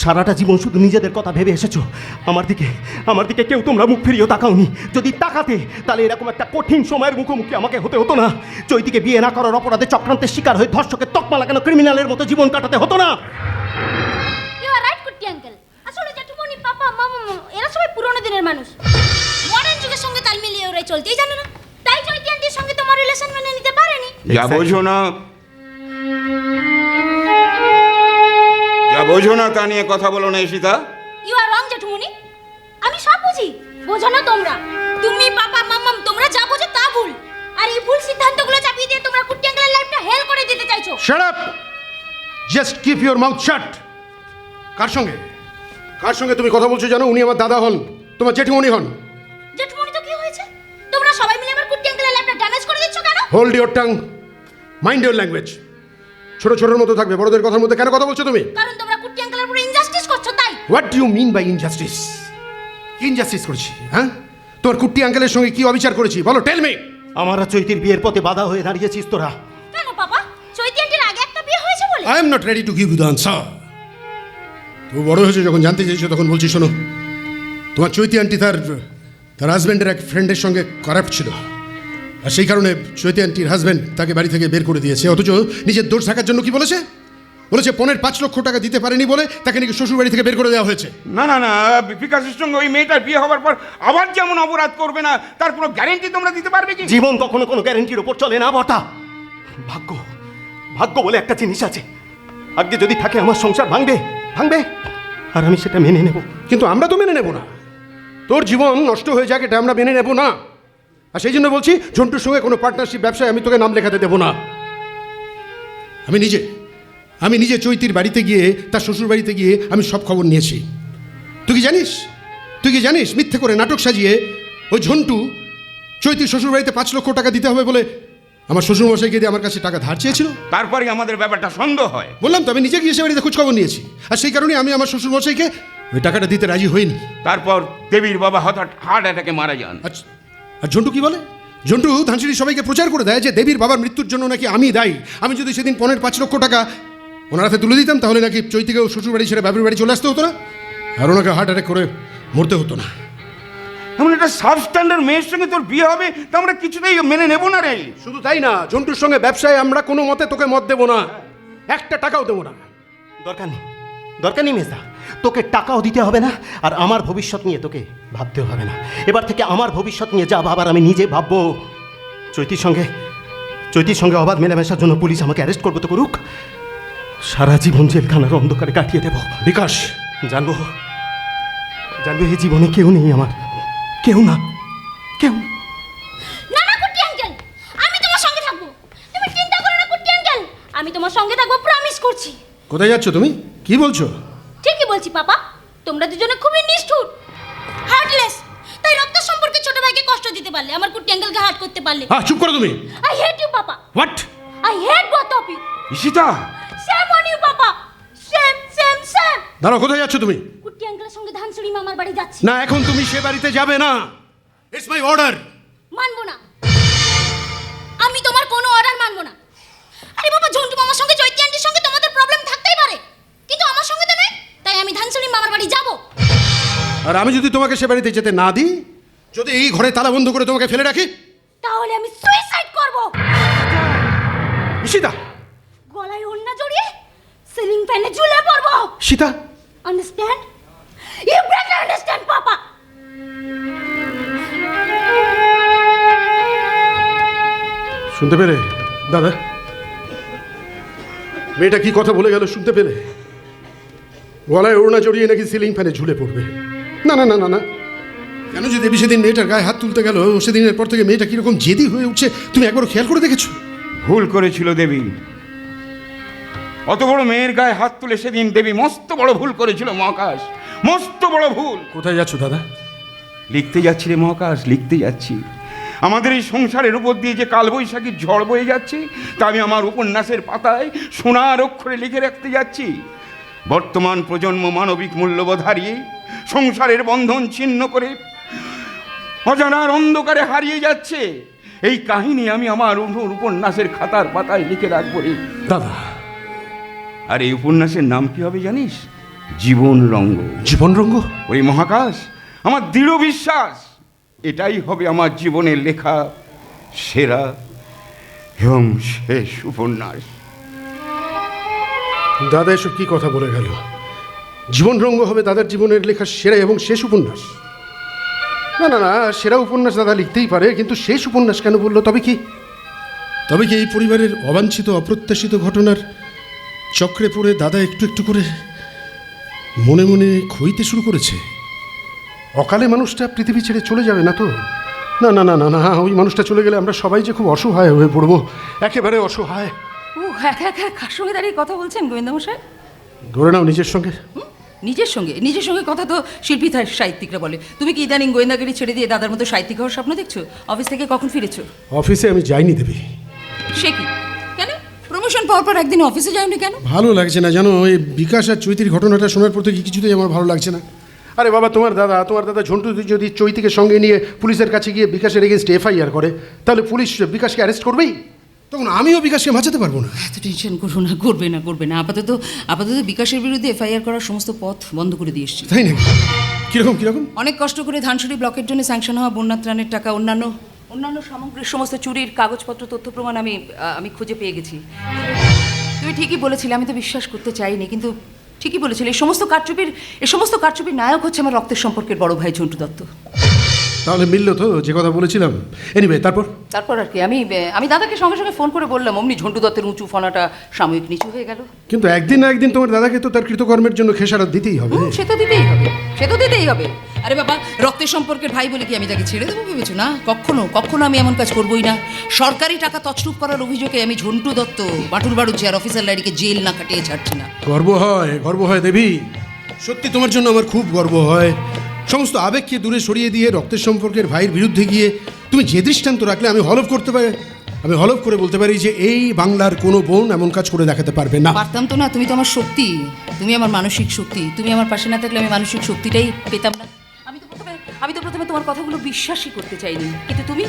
B: সারাটা জীবন শুধু নিজেদের কথা ভেবে এসেছো। আমার দিকে কেউ তোমরা মুখ ফিরিয়েও তাকাওনি। যদি তাকাতে তাহলে এরকম একটা কঠিন সময়ের মুখোমুখি আমাকে হতে হতো না। চৈতিকে বিয়ে না করার অপরাধে চক্রান্তের শিকার হয়ে ধর্ষকের তকমা লাগানো ক্রিমিনালের মতো জীবন কাটাতে হতো না।
K: You are right Kutti uncle. আসলে জেঠুমনি, পাপা, মামা এরা সবাই পুরনো দিনের মানুষ, মডার্ন যুগের সঙ্গে তাল মিলিয়ে ওরাই চলতেই জানে না। তাই চৈতি আন্টির সঙ্গে তোমার রিলেশন মেনে নিতে পারেনি।
H: যা বোঝো না তা নিয়ে কথা বলো না ঈশিতা।
K: ইউ আর রং জেঠুমনি, আমি সব বুঝি, বোঝো না তোমরা। তুমি, পাপা, মাম্মাম তোমরা যা বোঝো তা ভুল। আর এই ভুল সিদ্ধান্তগুলো চাপিয়ে দিয়ে তোমরা কুট্টি আঙ্কেলের লাইফটা হেল করে দিতে চাইছো।
I: Shut up, just keep your mouth shut. কার সঙ্গে তুমি কথা বলছো জানো? উনি আমার দাদা হন, তোমার জেঠুমনি হন।
K: জেঠুমনি তো কি হয়েছে? তোমরা সবাই মিলে আমার কুট্টি আঙ্কেলের লাইফটা ড্যামেজ করে দিচ্ছ কেন?
I: Hold your tongue, mind your language. ছোটর মতো থাকবে, বড়দের কথার মধ্যে কেন কথা বলছো তুমি?
K: কারণ তোমরা কুট্টি আঙ্কেলের উপর ইনজাস্টিস করছো তাই।
I: What do you mean by injustice? কি ইনজাস্টিস করেছি? হ্যাঁ, তোর কুট্টি আঙ্কেলের সঙ্গে কি অবিচার করেছি বলো, টেল মি।
B: আমার আর চৈতির বিয়ের পথে বাধা হয়ে দাঁড়িয়েছিস তোরা।
K: কেন পাপা? চৈতি আন্টির আগে একটা বিয়ে হয়েছে বলে?
I: I am not ready to give you the answer. তুমি বড় হয়েছে যখন জানতে চেয়েছো তখন বলছি শোনো, তোমার চৈতি আন্টি তার হাজব্যান্ডের এক ফ্রেন্ডের সঙ্গে কারাপ্ট ছিল, আর সেই কারণে চৈতি আন্টির হাজব্যান্ড তাকে বাড়ি থেকে বের করে দিয়েছে। অথচ নিজের দোষ থাকার জন্য কি বলেছে? 5 লক্ষ টাকা দিতে পারেনি বলে তাকে নাকি শ্বশুর বাড়ি থেকে বের করে দেওয়া হয়েছে।
H: না, বিকাশের সঙ্গে ওই মেয়েটার বিয়ে হওয়ার পর আবার যেমন অপরাধ করবে না তার কোনো গ্যারেন্টি তোমরা দিতে পারবে কি?
B: জীবন কখনো কোনো গ্যারেন্টির উপর চলে না বটা। ভাগ্য বলে একটা জিনিস আছে, আগে যদি থাকে আমার সংসার ভাঙবে, আর আমি সেটা মেনে নেব।
I: কিন্তু আমরা তো মেনে নেব না, তোর জীবন নষ্ট হয়ে যাক এটা আমরা মেনে নেব না। আর সেই জন্য বলছি, ঝন্টুর সঙ্গে কোনো পার্টনারশিপ ব্যবসায় আমি তোকে নাম লেখাতে দেবো না। আমি নিজে চৈতির বাড়িতে গিয়ে, তার শ্বশুর বাড়িতে গিয়ে আমি সব খবর নিয়েছি। তুই কি জানিস মিথ্যে করে নাটক সাজিয়ে ওই ঝন্টু চৈতির শ্বশুর বাড়িতে 5 লক্ষ টাকা দিতে হবে বলে আমার শ্বশুর মশাইকে দিয়ে আমার কাছে টাকা ধার চেয়েছিল।
H: তারপরে আমাদের ব্যাপারটা সন্দেহ হয়।
I: বললাম তো, আমি নিজে গিয়ে সে বাড়িতে খোঁজ খবর নিয়েছি, আর সেই কারণে আমি আমার শ্বশুর মশাইকে ওই টাকাটা দিতে রাজি হইনি।
H: তারপর দেবীর বাবা হঠাৎ হার্ট অ্যাটাকে মারা যান।
I: আচ্ছা, আর ঝন্টু কি বলে? ঝন্টু ধানসিঁড়ি সবাইকে প্রচার করে দেয় যে দেবীর বাবার মৃত্যুর জন্য নাকি আমি দায়ী। আমি যদি সেদিন 5 লক্ষ টাকা ওনার হাতে তুলে দিতাম তাহলে নাকি চৈতিকেও শ্বশুর বাড়ি ছেড়ে বাপের বাড়ি চলে আসতে হতো না, আর ওনাকে হার্ট অ্যাটাক করে মরতে হতো না।
H: এমন একটা সাবস্ট্যান্ডার্ড মেয়ের সঙ্গে তোর বিয়ে হবে তা আমরা কিছুতেই মেনে নেবো না রে।
I: শুধু তাই না, ঝন্টুর সঙ্গে ব্যবসায় আমরা কোনো মতে তোকে মত দেবো না, একটা টাকাও দেবো না।
B: দরকার নেই, দরকার নেই মেজদা, তোকে টাকাও দিতে হবে না, আর আমার ভবিষ্যৎ নিয়ে তোকে ভাবতেও হবে না। এবার থেকে আমার ভবিষ্যৎ নিয়ে যা ভাবার আমি নিজে ভাববো। চৈতির সঙ্গে অবাধ মেলামেশার জন্য পুলিশ আমাকে অ্যারেস্ট করবো তো করুক, সারা জীবন জেলখানার অন্ধকারে কাটিয়ে দেব।
I: বিকাশ,
B: জানবো এই জীবনে কেউ নেই আমার, কেউ না, কেউ।
K: না না কুট্টি আঙ্কেল, আমি তোমার সঙ্গে থাকবো, তুমি চিন্তা করো না কুট্টি আঙ্কেল, আমি তোমার সঙ্গে থাকবো, প্রমিস করছি।
I: কোথায় যাচ্ছ তুমি? কি বলছো?
K: ঠিকই বলছি পাপা, তোমরা দুজনে খুবই নিষ্ঠুর, হার্টলেস, তাই রক্ত সম্পর্কে ছোট ভাইকে কষ্ট দিতে পারলে, আমার কুট্টি আঙ্কেলকে হার্ট করতে পারলে।
I: চুপ করো তুমি।
K: I hate you papa.
I: What?
K: I hate both of you.
H: Ishita,
K: same on you papa, same.
I: দাঁড়াও, কোথায় যাচ্ছ তুমি?
K: কুট্টি আঙ্কেলের সঙ্গে ধানসুড়ি মামার বাড়ি যাচ্ছি।
I: না, এখন তুমি সে বাড়িতে যাবে না, ইটস মাই অর্ডার।
K: মানবো না, আমি তোমার কোনো অর্ডার মানবো না। আরে বাবা, ঝন্টু মামার সঙ্গে চৈতি আন্টির সঙ্গে তোমাদের প্রবলেম থাকতেই পারে, কিন্তু আমার সঙ্গে তো নয়, তাই আমি ধানসুড়ি মামার বাড়ি যাব।
I: আর আমি যদি তোমাকে সে বাড়িতে যেতে না দিই, যদি এই ঘরে তালা বন্ধ করে তোমাকে ফেলে রাখি,
K: তাহলে আমি সুইসাইড করব।
I: ঈশিতা,
K: গলায় ওড়না জড়িয়ে সিলিং ফ্যানে ঝুলে পড়বো।
I: Sita,
K: understand? You better understand papa.
I: শুনতে পেলে দাদা? মেয়েটা কি কথা বলে গেল শুনতে পেলে? গলায় ওড়না জড়িয়ে নাকি সিলিং ফ্যানে ঝুলে পড়বে। না না না না না, কেন যে দেবী সেদিন মেয়েটার গায়ে হাত তুলতে গেল, সেদিনের পর থেকে মেয়েটা কিরকম জেদি হয়ে উঠছে, তুমি একবারও খেয়াল করে দেখেছো?
H: ভুল করেছিল দেবী, অত বড় মেয়ের গায়ে হাত তুলে সেদিন দেবী মস্ত বড় ভুল করেছিল মহাকাশ, মস্ত বড় ভুল।
I: কোথায় যাচ্ছ দাদা?
H: লিখতে যাচ্ছি রে মহাকাশ, লিখতে যাচ্ছি। আমাদের এই সংসারের উপর দিয়ে যে কালবৈশাখীর ঝড় বয়ে যাচ্ছে, তা আমি আমার উপন্যাসের পাতায় সোনার অক্ষরে লিখে রাখতে যাচ্ছি। বর্তমান প্রজন্ম মানবিক মূল্যবোধ হারিয়ে, সংসারের বন্ধন ছিন্ন করে অজানার অন্ধকারে হারিয়ে যাচ্ছে। এই কাহিনী আমি আমার উপন্যাসের খাতার পাতায় লিখে রাখবো রে
I: দাদা।
H: আর এই উপন্যাসের নাম কি হবে জানিস? জীবন রঙ্গ।
I: জীবন রঙ্গ?
H: ওই মহাকাশ, আমার দৃঢ় বিশ্বাস এটাই হবে আমার জীবনের লেখা সেরা এবং শেষ উপন্যাস।
I: দাদা এসব কি কথা বলে গেল? জীবন রঙ্গ হবে দাদার জীবনের লেখা সেরা এবং শেষ উপন্যাস? না না না, সেরা উপন্যাস দাদা লিখতেই পারে, কিন্তু শেষ উপন্যাস কেন বললো? তবে কি এই পরিবারের অবাঞ্ছিত অপ্রত্যাশিত ঘটনার চক্রে পড়ে দাদা একটু একটু করে মনে মনে ক্ষইতে শুরু করেছে? অকালে মানুষটা পৃথিবী ছেড়ে চলে যাবে না তো? না না না না না, ওই মানুষটা চলে গেলে আমরা সবাই যে খুব অসহায় হয়ে পড়বো, একেবারে অসহায়।
J: ও হ্যাঁ, কার সঙ্গে দাঁড়িয়ে কথা বলছেন গোয়েন্দামশাই?
I: ধরে নাও নিজের সঙ্গে।
J: নিজের সঙ্গে কথা তো শিল্পী সাহিত্যিকরা বলে। তুমি কি ইদানিং গোয়েন্দাগিরি ছেড়ে দিয়ে দাদার মতো সাহিত্যিক হওয়ার স্বপ্ন দেখছো? অফিস থেকে কখন ফিরেছো?
I: অফিসে আমি যাইনি দেবী।
J: সে কি, কেন প্রমোশন পাওয়ার পর একদিন অফিসে যাওনি কেন?
I: ভালো লাগছে না জানো, এই বিকাশ আর চৈতির ঘটনাটা শোনার পর থেকে কিছুতেই আমার ভালো লাগছে না। আরে বাবা, তোমার দাদা ঝন্টু যদি চৈতিকে সঙ্গে নিয়ে পুলিশের কাছে গিয়ে বিকাশের এগেনস্ট এফআইআর করে, তাহলে পুলিশ বিকাশকে অ্যারেস্ট করবেই, তখন আমিও বিকাশকে বাঁচাতে পারবো না।
J: এত টেনশন করবে না। আপাতত বিকাশের বিরুদ্ধে এফআইআর করার সমস্ত পথ বন্ধ করে দিয়ে এসেছি।
I: তাই নাকি? কিরকম?
J: অনেক কষ্ট করে ধানসুড়ি ব্লকের জন্য স্যাংশন হওয়া বন্যা ত্রাণের টাকা, অন্যান্য সামগ্রীর সমস্ত চুরির কাগজপত্র, তথ্য প্রমাণ আমি খুঁজে পেয়ে গেছি। তুমি ঠিকই বলেছিলে, আমি তো বিশ্বাস করতে চাইনি, কিন্তু ঠিকই বলেছিলে। এই সমস্ত কারচুপির নায়ক হচ্ছে আমার রক্তের সম্পর্কের বড় ভাই ঝন্টু দত্ত।
I: তাহলে মিললো তো যে কথা বলেছিলাম। এনিওয়ে, তারপর
J: আর কি, আমি দাদাকে সঙ্গে সঙ্গে ফোন করে বললাম, অমনি ঝন্টু দত্তের উঁচু ফনাটা সাময়িক নিচু হয়ে গেল।
I: কিন্তু একদিন না একদিন তোমার দাদাকে তো তার কৃতকর্মের জন্য খেসারত দিতেই হবে।
J: সে তো দিতেই হবে। আরে বাবা, রক্তের সম্পর্কের ভাই বলে কি আমি তাকে ছেড়ে দেবো ভেবেছো? না, কখনো আমি এমন কাজ করবোই না। সরকারি টাকা তছরূপ করার অভিযোগে আমি ঝন্টু দত্ত বাটুল বাড়ু চেয়ার অফিসার লাইডিকে জেল না কাটিয়ে ছাড়ছি না।
I: গর্ব হয় দেবী, সত্যি তোমার জন্য আমার খুব গর্ব হয়। সমস্ত আবেগকে দূরে সরিয়ে দিয়ে রক্তের সম্পর্কের ভাইয়ের বিরুদ্ধে গিয়ে তুমি যে দৃষ্টান্ত রাখলে, আমি হলফ করে বলতে পারি যে এই বাংলার কোনো বোন এমন কাজ করে দেখাতে পারবে না।
J: পারতাম তো না, তুমি তো আমার শক্তি, তুমি আমার মানসিক শক্তি। তুমি আমার পাশে না থাকলে আমি মানসিক শক্তিটাই পেতাম না। আমি তো প্রথমে তোমার কথাগুলো বিশ্বাসই করতে চাইনি, কিন্তু তুমি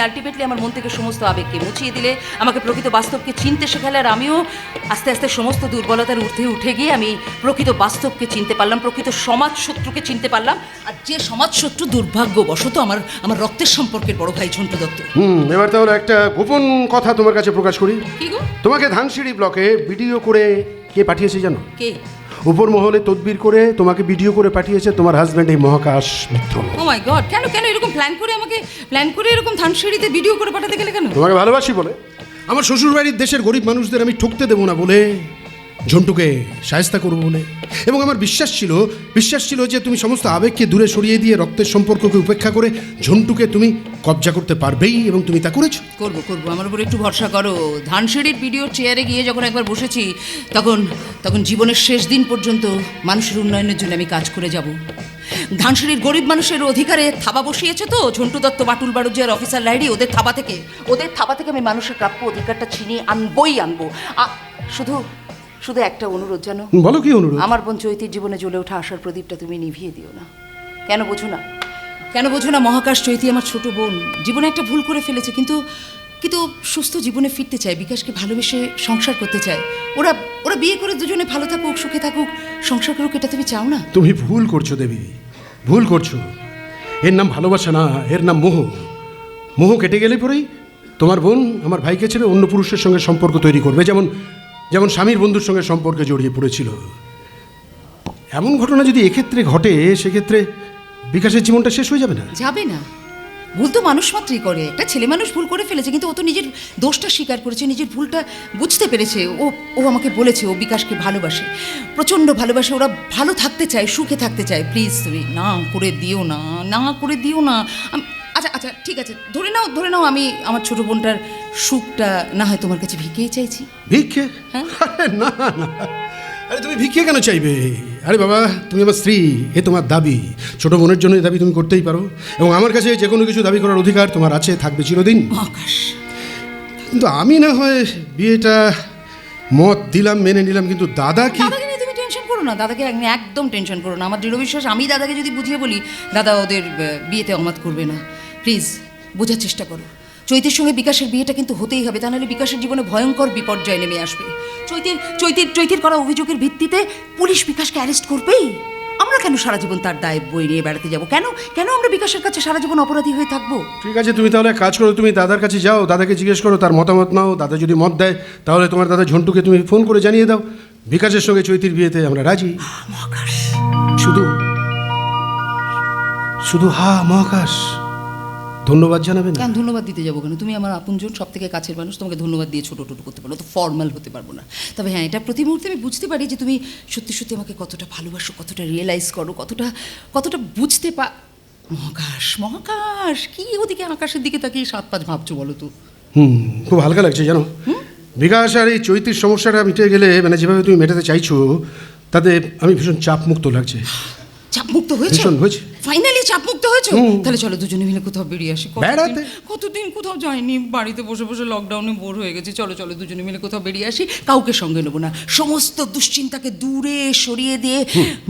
J: আলটিমেটলি আমার মন থেকে সমস্ত আবেগকে মুছিয়ে দিলে, আমাকে প্রকৃত বাস্তবকে চিনতে শেখালে, আর আমিও আস্তে আস্তে সমস্ত দুর্বলতার ঊর্ধ্বে উঠে গিয়ে আমি প্রকৃত বাস্তবকে চিনতে পারলাম, প্রকৃত সমাজ শত্রুকে চিনতে পারলাম। আর যে সমাজ শত্রু দুর্ভাগ্যবশত আমার রক্তের সম্পর্কের বড় ভাই ঝন্টু দত্ত।
I: এবার তাহলে একটা গোপন কথা তোমার কাছে প্রকাশ করি।
J: কি গো?
I: তোমাকে ধানসিঁড়ি ব্লকে ভিডিও করে কে পাঠিয়েছে জানো?
J: কে?
I: উপর মহলে তদবির করে তোমাকে ভিডিও করে পাঠিয়েছে তোমার হাজব্যান্ড এই মহাকাশ মিত্র।
J: ও মাই গড, কেন এরকম প্ল্যান করে এরকম ধানসিঁড়িতে ভিডিও করে পাঠাতে গেলে কেন?
I: তোমাকে ভালোবাসি বলে, আমার শ্বশুরবাড়ির দেশের গরিব মানুষদের আমি ঠকতে দেবো না বলে, ঝন্টুকে শায়েস্তা করবো বলে, এবং আমার বিশ্বাস ছিল যে তুমি সমস্ত আবেগকে দূরে সরিয়ে দিয়ে রক্তের সম্পর্ককে উপেক্ষা করে ঝন্টুকে তুমি কবজা করতে পারবেই, এবং তুমি তা করেছো।
J: করবো, আমার উপর একটু ভরসা করো। ধানসিঁড়ির ভিডিও চেয়ারে গিয়ে যখন একবার বসেছি, তখন জীবনের শেষ দিন পর্যন্ত মানুষের উন্নয়নের জন্য আমি কাজ করে যাব। ধানসিঁড়ির গরিব মানুষের অধিকারে থাবা বসিয়েছে তো ঝন্টু দত্ত, বাটুল বাড়ুজিয়ার অফিসার লাইডি, ওদের থাবা থেকে আমি মানুষের প্রাপ্য অধিকারটা ছিনিয়ে আনবো। শুধু একটা অনুরোধ জানো?
I: বলো, কি অনুরোধ?
J: আমার বোন চৈতির জীবনে জ্বলে ওঠা আশার প্রদীপটা তুমি নিভিয়ে দিও না। কেন বোঝো না মহাকাশ? চৈতি আমার ছোট বোন, জীবনে একটা ভুল করে ফেলেছে, কিন্তু সুস্থ জীবনে ফিরতে চায়, বিকাশকে ভালোবেসে সংসার করতে চায়। ওরা বিয়ে করে দুজনে ভালো থাকুক, সুখে থাকুক, সংসার করুক, এটা তুমি চাও না?
I: তুমি ভুল করছো দেবী, ভুল করছো। এর নাম ভালোবাসা না, এর নাম মোহ কেটে গেলে পরেই তোমার বোন আমার ভাইকে ছেড়ে অন্য পুরুষের সঙ্গে সম্পর্ক তৈরি করবে, যেমন স্বামীর বন্ধুর সঙ্গে সম্পর্কে জড়িয়ে পড়েছিল। এমন ঘটনা যদি এক্ষেত্রে ঘটে, সেক্ষেত্রে বিকাশের জীবনটা শেষ হয়ে যাবে না?
J: যাবে না। ভুল তো মানুষ মাত্রই করে, একটা ছেলে মানুষ ভুল করে ফেলেছে, কিন্তু ও তো নিজের দোষটা স্বীকার করেছে, নিজের ভুলটা বুঝতে পেরেছে। ও আমাকে বলেছে ও বিকাশকে ভালোবাসে, প্রচণ্ড ভালোবাসে, ওরা ভালো থাকতে চায়, সুখে থাকতে চায়। প্লিজ তুমি না করে দিও না। আচ্ছা ঠিক আছে, ধরে নাও আমি আমার ছোট বোনটার সুখটা না হয় তোমার কাছে ভিক্ষেই চাইছি।
I: ভিক্ষে?
J: হ্যাঁ।
I: না, আরে তুমি ভিক্ষে কেন চাইবে? আরে বাবা, তুমি আমার স্ত্রী, এ তোমার দাবি, ছোট বোনের জন্য এই দাবি তুমি করতেই পারো, এবং আমার কাছে যে কোনো কিছু দাবি করার অধিকার তোমার আছে, থাকবে চিরদিন।
J: আকাশ,
I: কিন্তু আমি না হয় বিয়েটা মত দিলাম, মেনে নিলাম, কিন্তু দাদাকে
J: নিয়ে তুমি টেনশন করো না, দাদাকে একদম টেনশন করো না। আমার দৃঢ় বিশ্বাস, আমি দাদাকে যদি বুঝিয়ে বলি, দাদা ওদের বিয়েতে অমত করবে না। প্লিজ বোঝার চেষ্টা করো। চৈতির সঙ্গে বিকাশের বিয়েটা কিন্তু হতেই হবে, তা নাহলে বিকাশের জীবনে ভয়ঙ্কর বিপর্যয় নেমে আসবে। চৈতির করা অভিযোগের ভিত্তিতে পুলিশ বিকাশকে অ্যারেস্ট করবেই। আমরা কেন সারা জীবন তার দায় বই নিয়ে বেড়াতে যাবো? কেন আমরা বিকাশের কাছে সারা জীবন অপরাধী হয়ে থাকবো?
I: ঠিক আছে, তুমি তাহলে এক কাজ করো, তুমি দাদার কাছে যাও, দাদাকে জিজ্ঞেস করো, তার মতামত নাও। দাদা যদি মত দেয়, তাহলে তোমার দাদা ঝন্টুকে তুমি ফোন করে জানিয়ে দাও, বিকাশের সঙ্গে চৈতির বিয়েতে আমরা রাজি।
J: মহাকাশ,
I: শুধু মহাকাশ ধন্যবাদ জানাবেন?
J: কেন ধন্যবাদ দিতে যাবো কেন? তুমি আমার আপনজন, সব থেকে কাছের মানুষ, তোমাকে ধন্যবাদ দিয়ে ছোটো করতে পারো, তো ফর্মাল হতে পারবো না। তবে হ্যাঁ, এটা প্রতি মুহূর্তে আমি বুঝতে পারি যে তুমি সত্যি আমাকে কতটা ভালোবাসো, কতটা রিয়েলাইজ করো, কতটা বুঝতে মহাকাশ কি ওদিকে আকাশের দিকে তাকিয়ে 7-5 ভাবছো বলো তো?
I: খুব হালকা লাগছে জানো। বিকাশ আর এই চৈতির সমস্যাটা মিটে গেলে, মানে যেভাবে তুমি মেটাতে চাইছো, তাতে আমি ভীষণ চাপমুক্ত লাগছে।
J: চাপমুক্ত হয়েছে? ফাইনালি চাপমুক্ত হয়েছে? তাহলে চলো দুজনে মিলে কোথাও বেরিয়ে আসি। কতদিন কোথাও যাইনি, বাড়িতে বসে লকডাউনে বোর হয়ে গেছি। চলো দুজনে মিলে কোথাও বেরিয়ে আসি। কাউকে সঙ্গে নেবো না, সমস্ত দুশ্চিন্তাকে দূরে সরিয়ে দিয়ে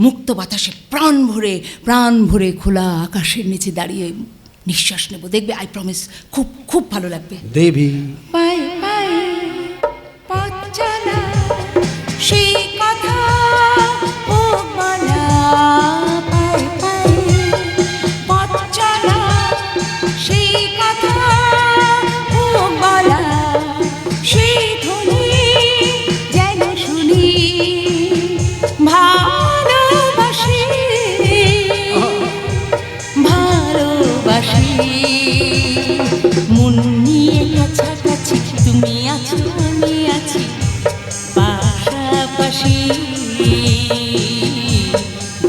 J: মুক্ত বাতাসে প্রাণ ভরে খোলা আকাশের নিচে দাঁড়িয়ে নিঃশ্বাস নেবো। দেখবে, আই প্রমিস, খুব ভালো লাগবে।
I: দেবী
J: পথ চলা সেই কথা ও বলা, পথ চলা সেই কথা ও বলা, সেই ধ্বনি যেন শুনি, ভালোবাসি মন নিয়ে কাছাকাছি, তুমি আছো আমি আছি পাশাপাশি,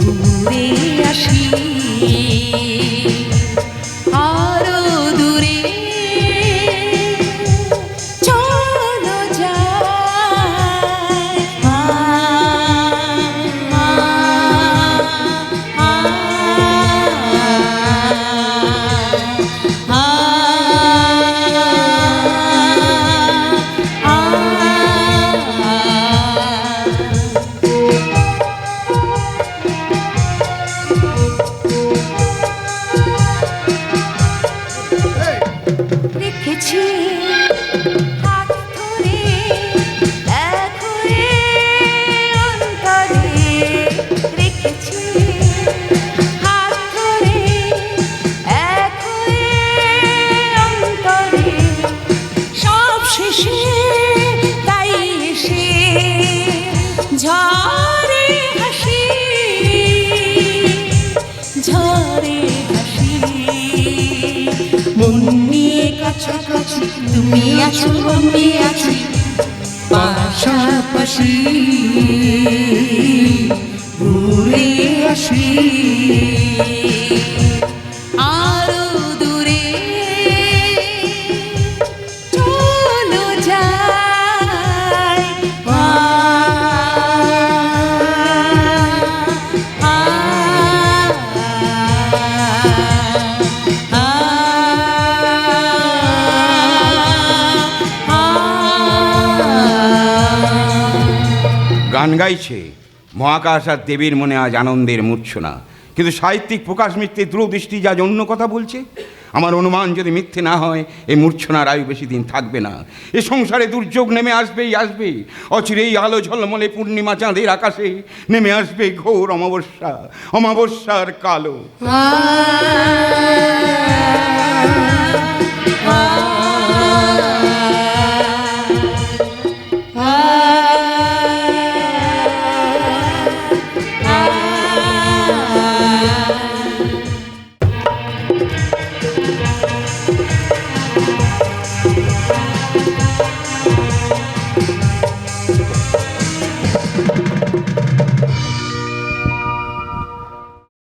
J: ঘুরে আসি আরো দূরে। রেখেছি হাত ধরে এক হয়ে অন্তরে রেখেছি হাত ধরে এক হয়ে অন্তরে সব শেষে তাই এসে ঝরে হাসি ঝরে হাসি মন নিয়ে কাছাকাছি তুমি আছো আমি আছি পাশাপাশি ঘুরে আসি আরো দূরে চলো যাই
H: গান গাইছে মহাকাশ আর দেবীর মনে আজ আনন্দের মূর্ছনা, কিন্তু সাহিত্যিক প্রকাশ মিত্রের দূরদৃষ্টি আজ অন্য কথা বলছে। আমার অনুমান যদি মিথ্যে না হয়, এই মূর্ছনার আয়ু বেশি দিন থাকবে না। এ সংসারে দুর্যোগ নেমে আসবেই আসবে। অচিরেই আলো ঝলমলে পূর্ণিমা চাঁদের আকাশে নেমে আসবে ঘোর অমাবস্যা, অমাবস্যার কালো।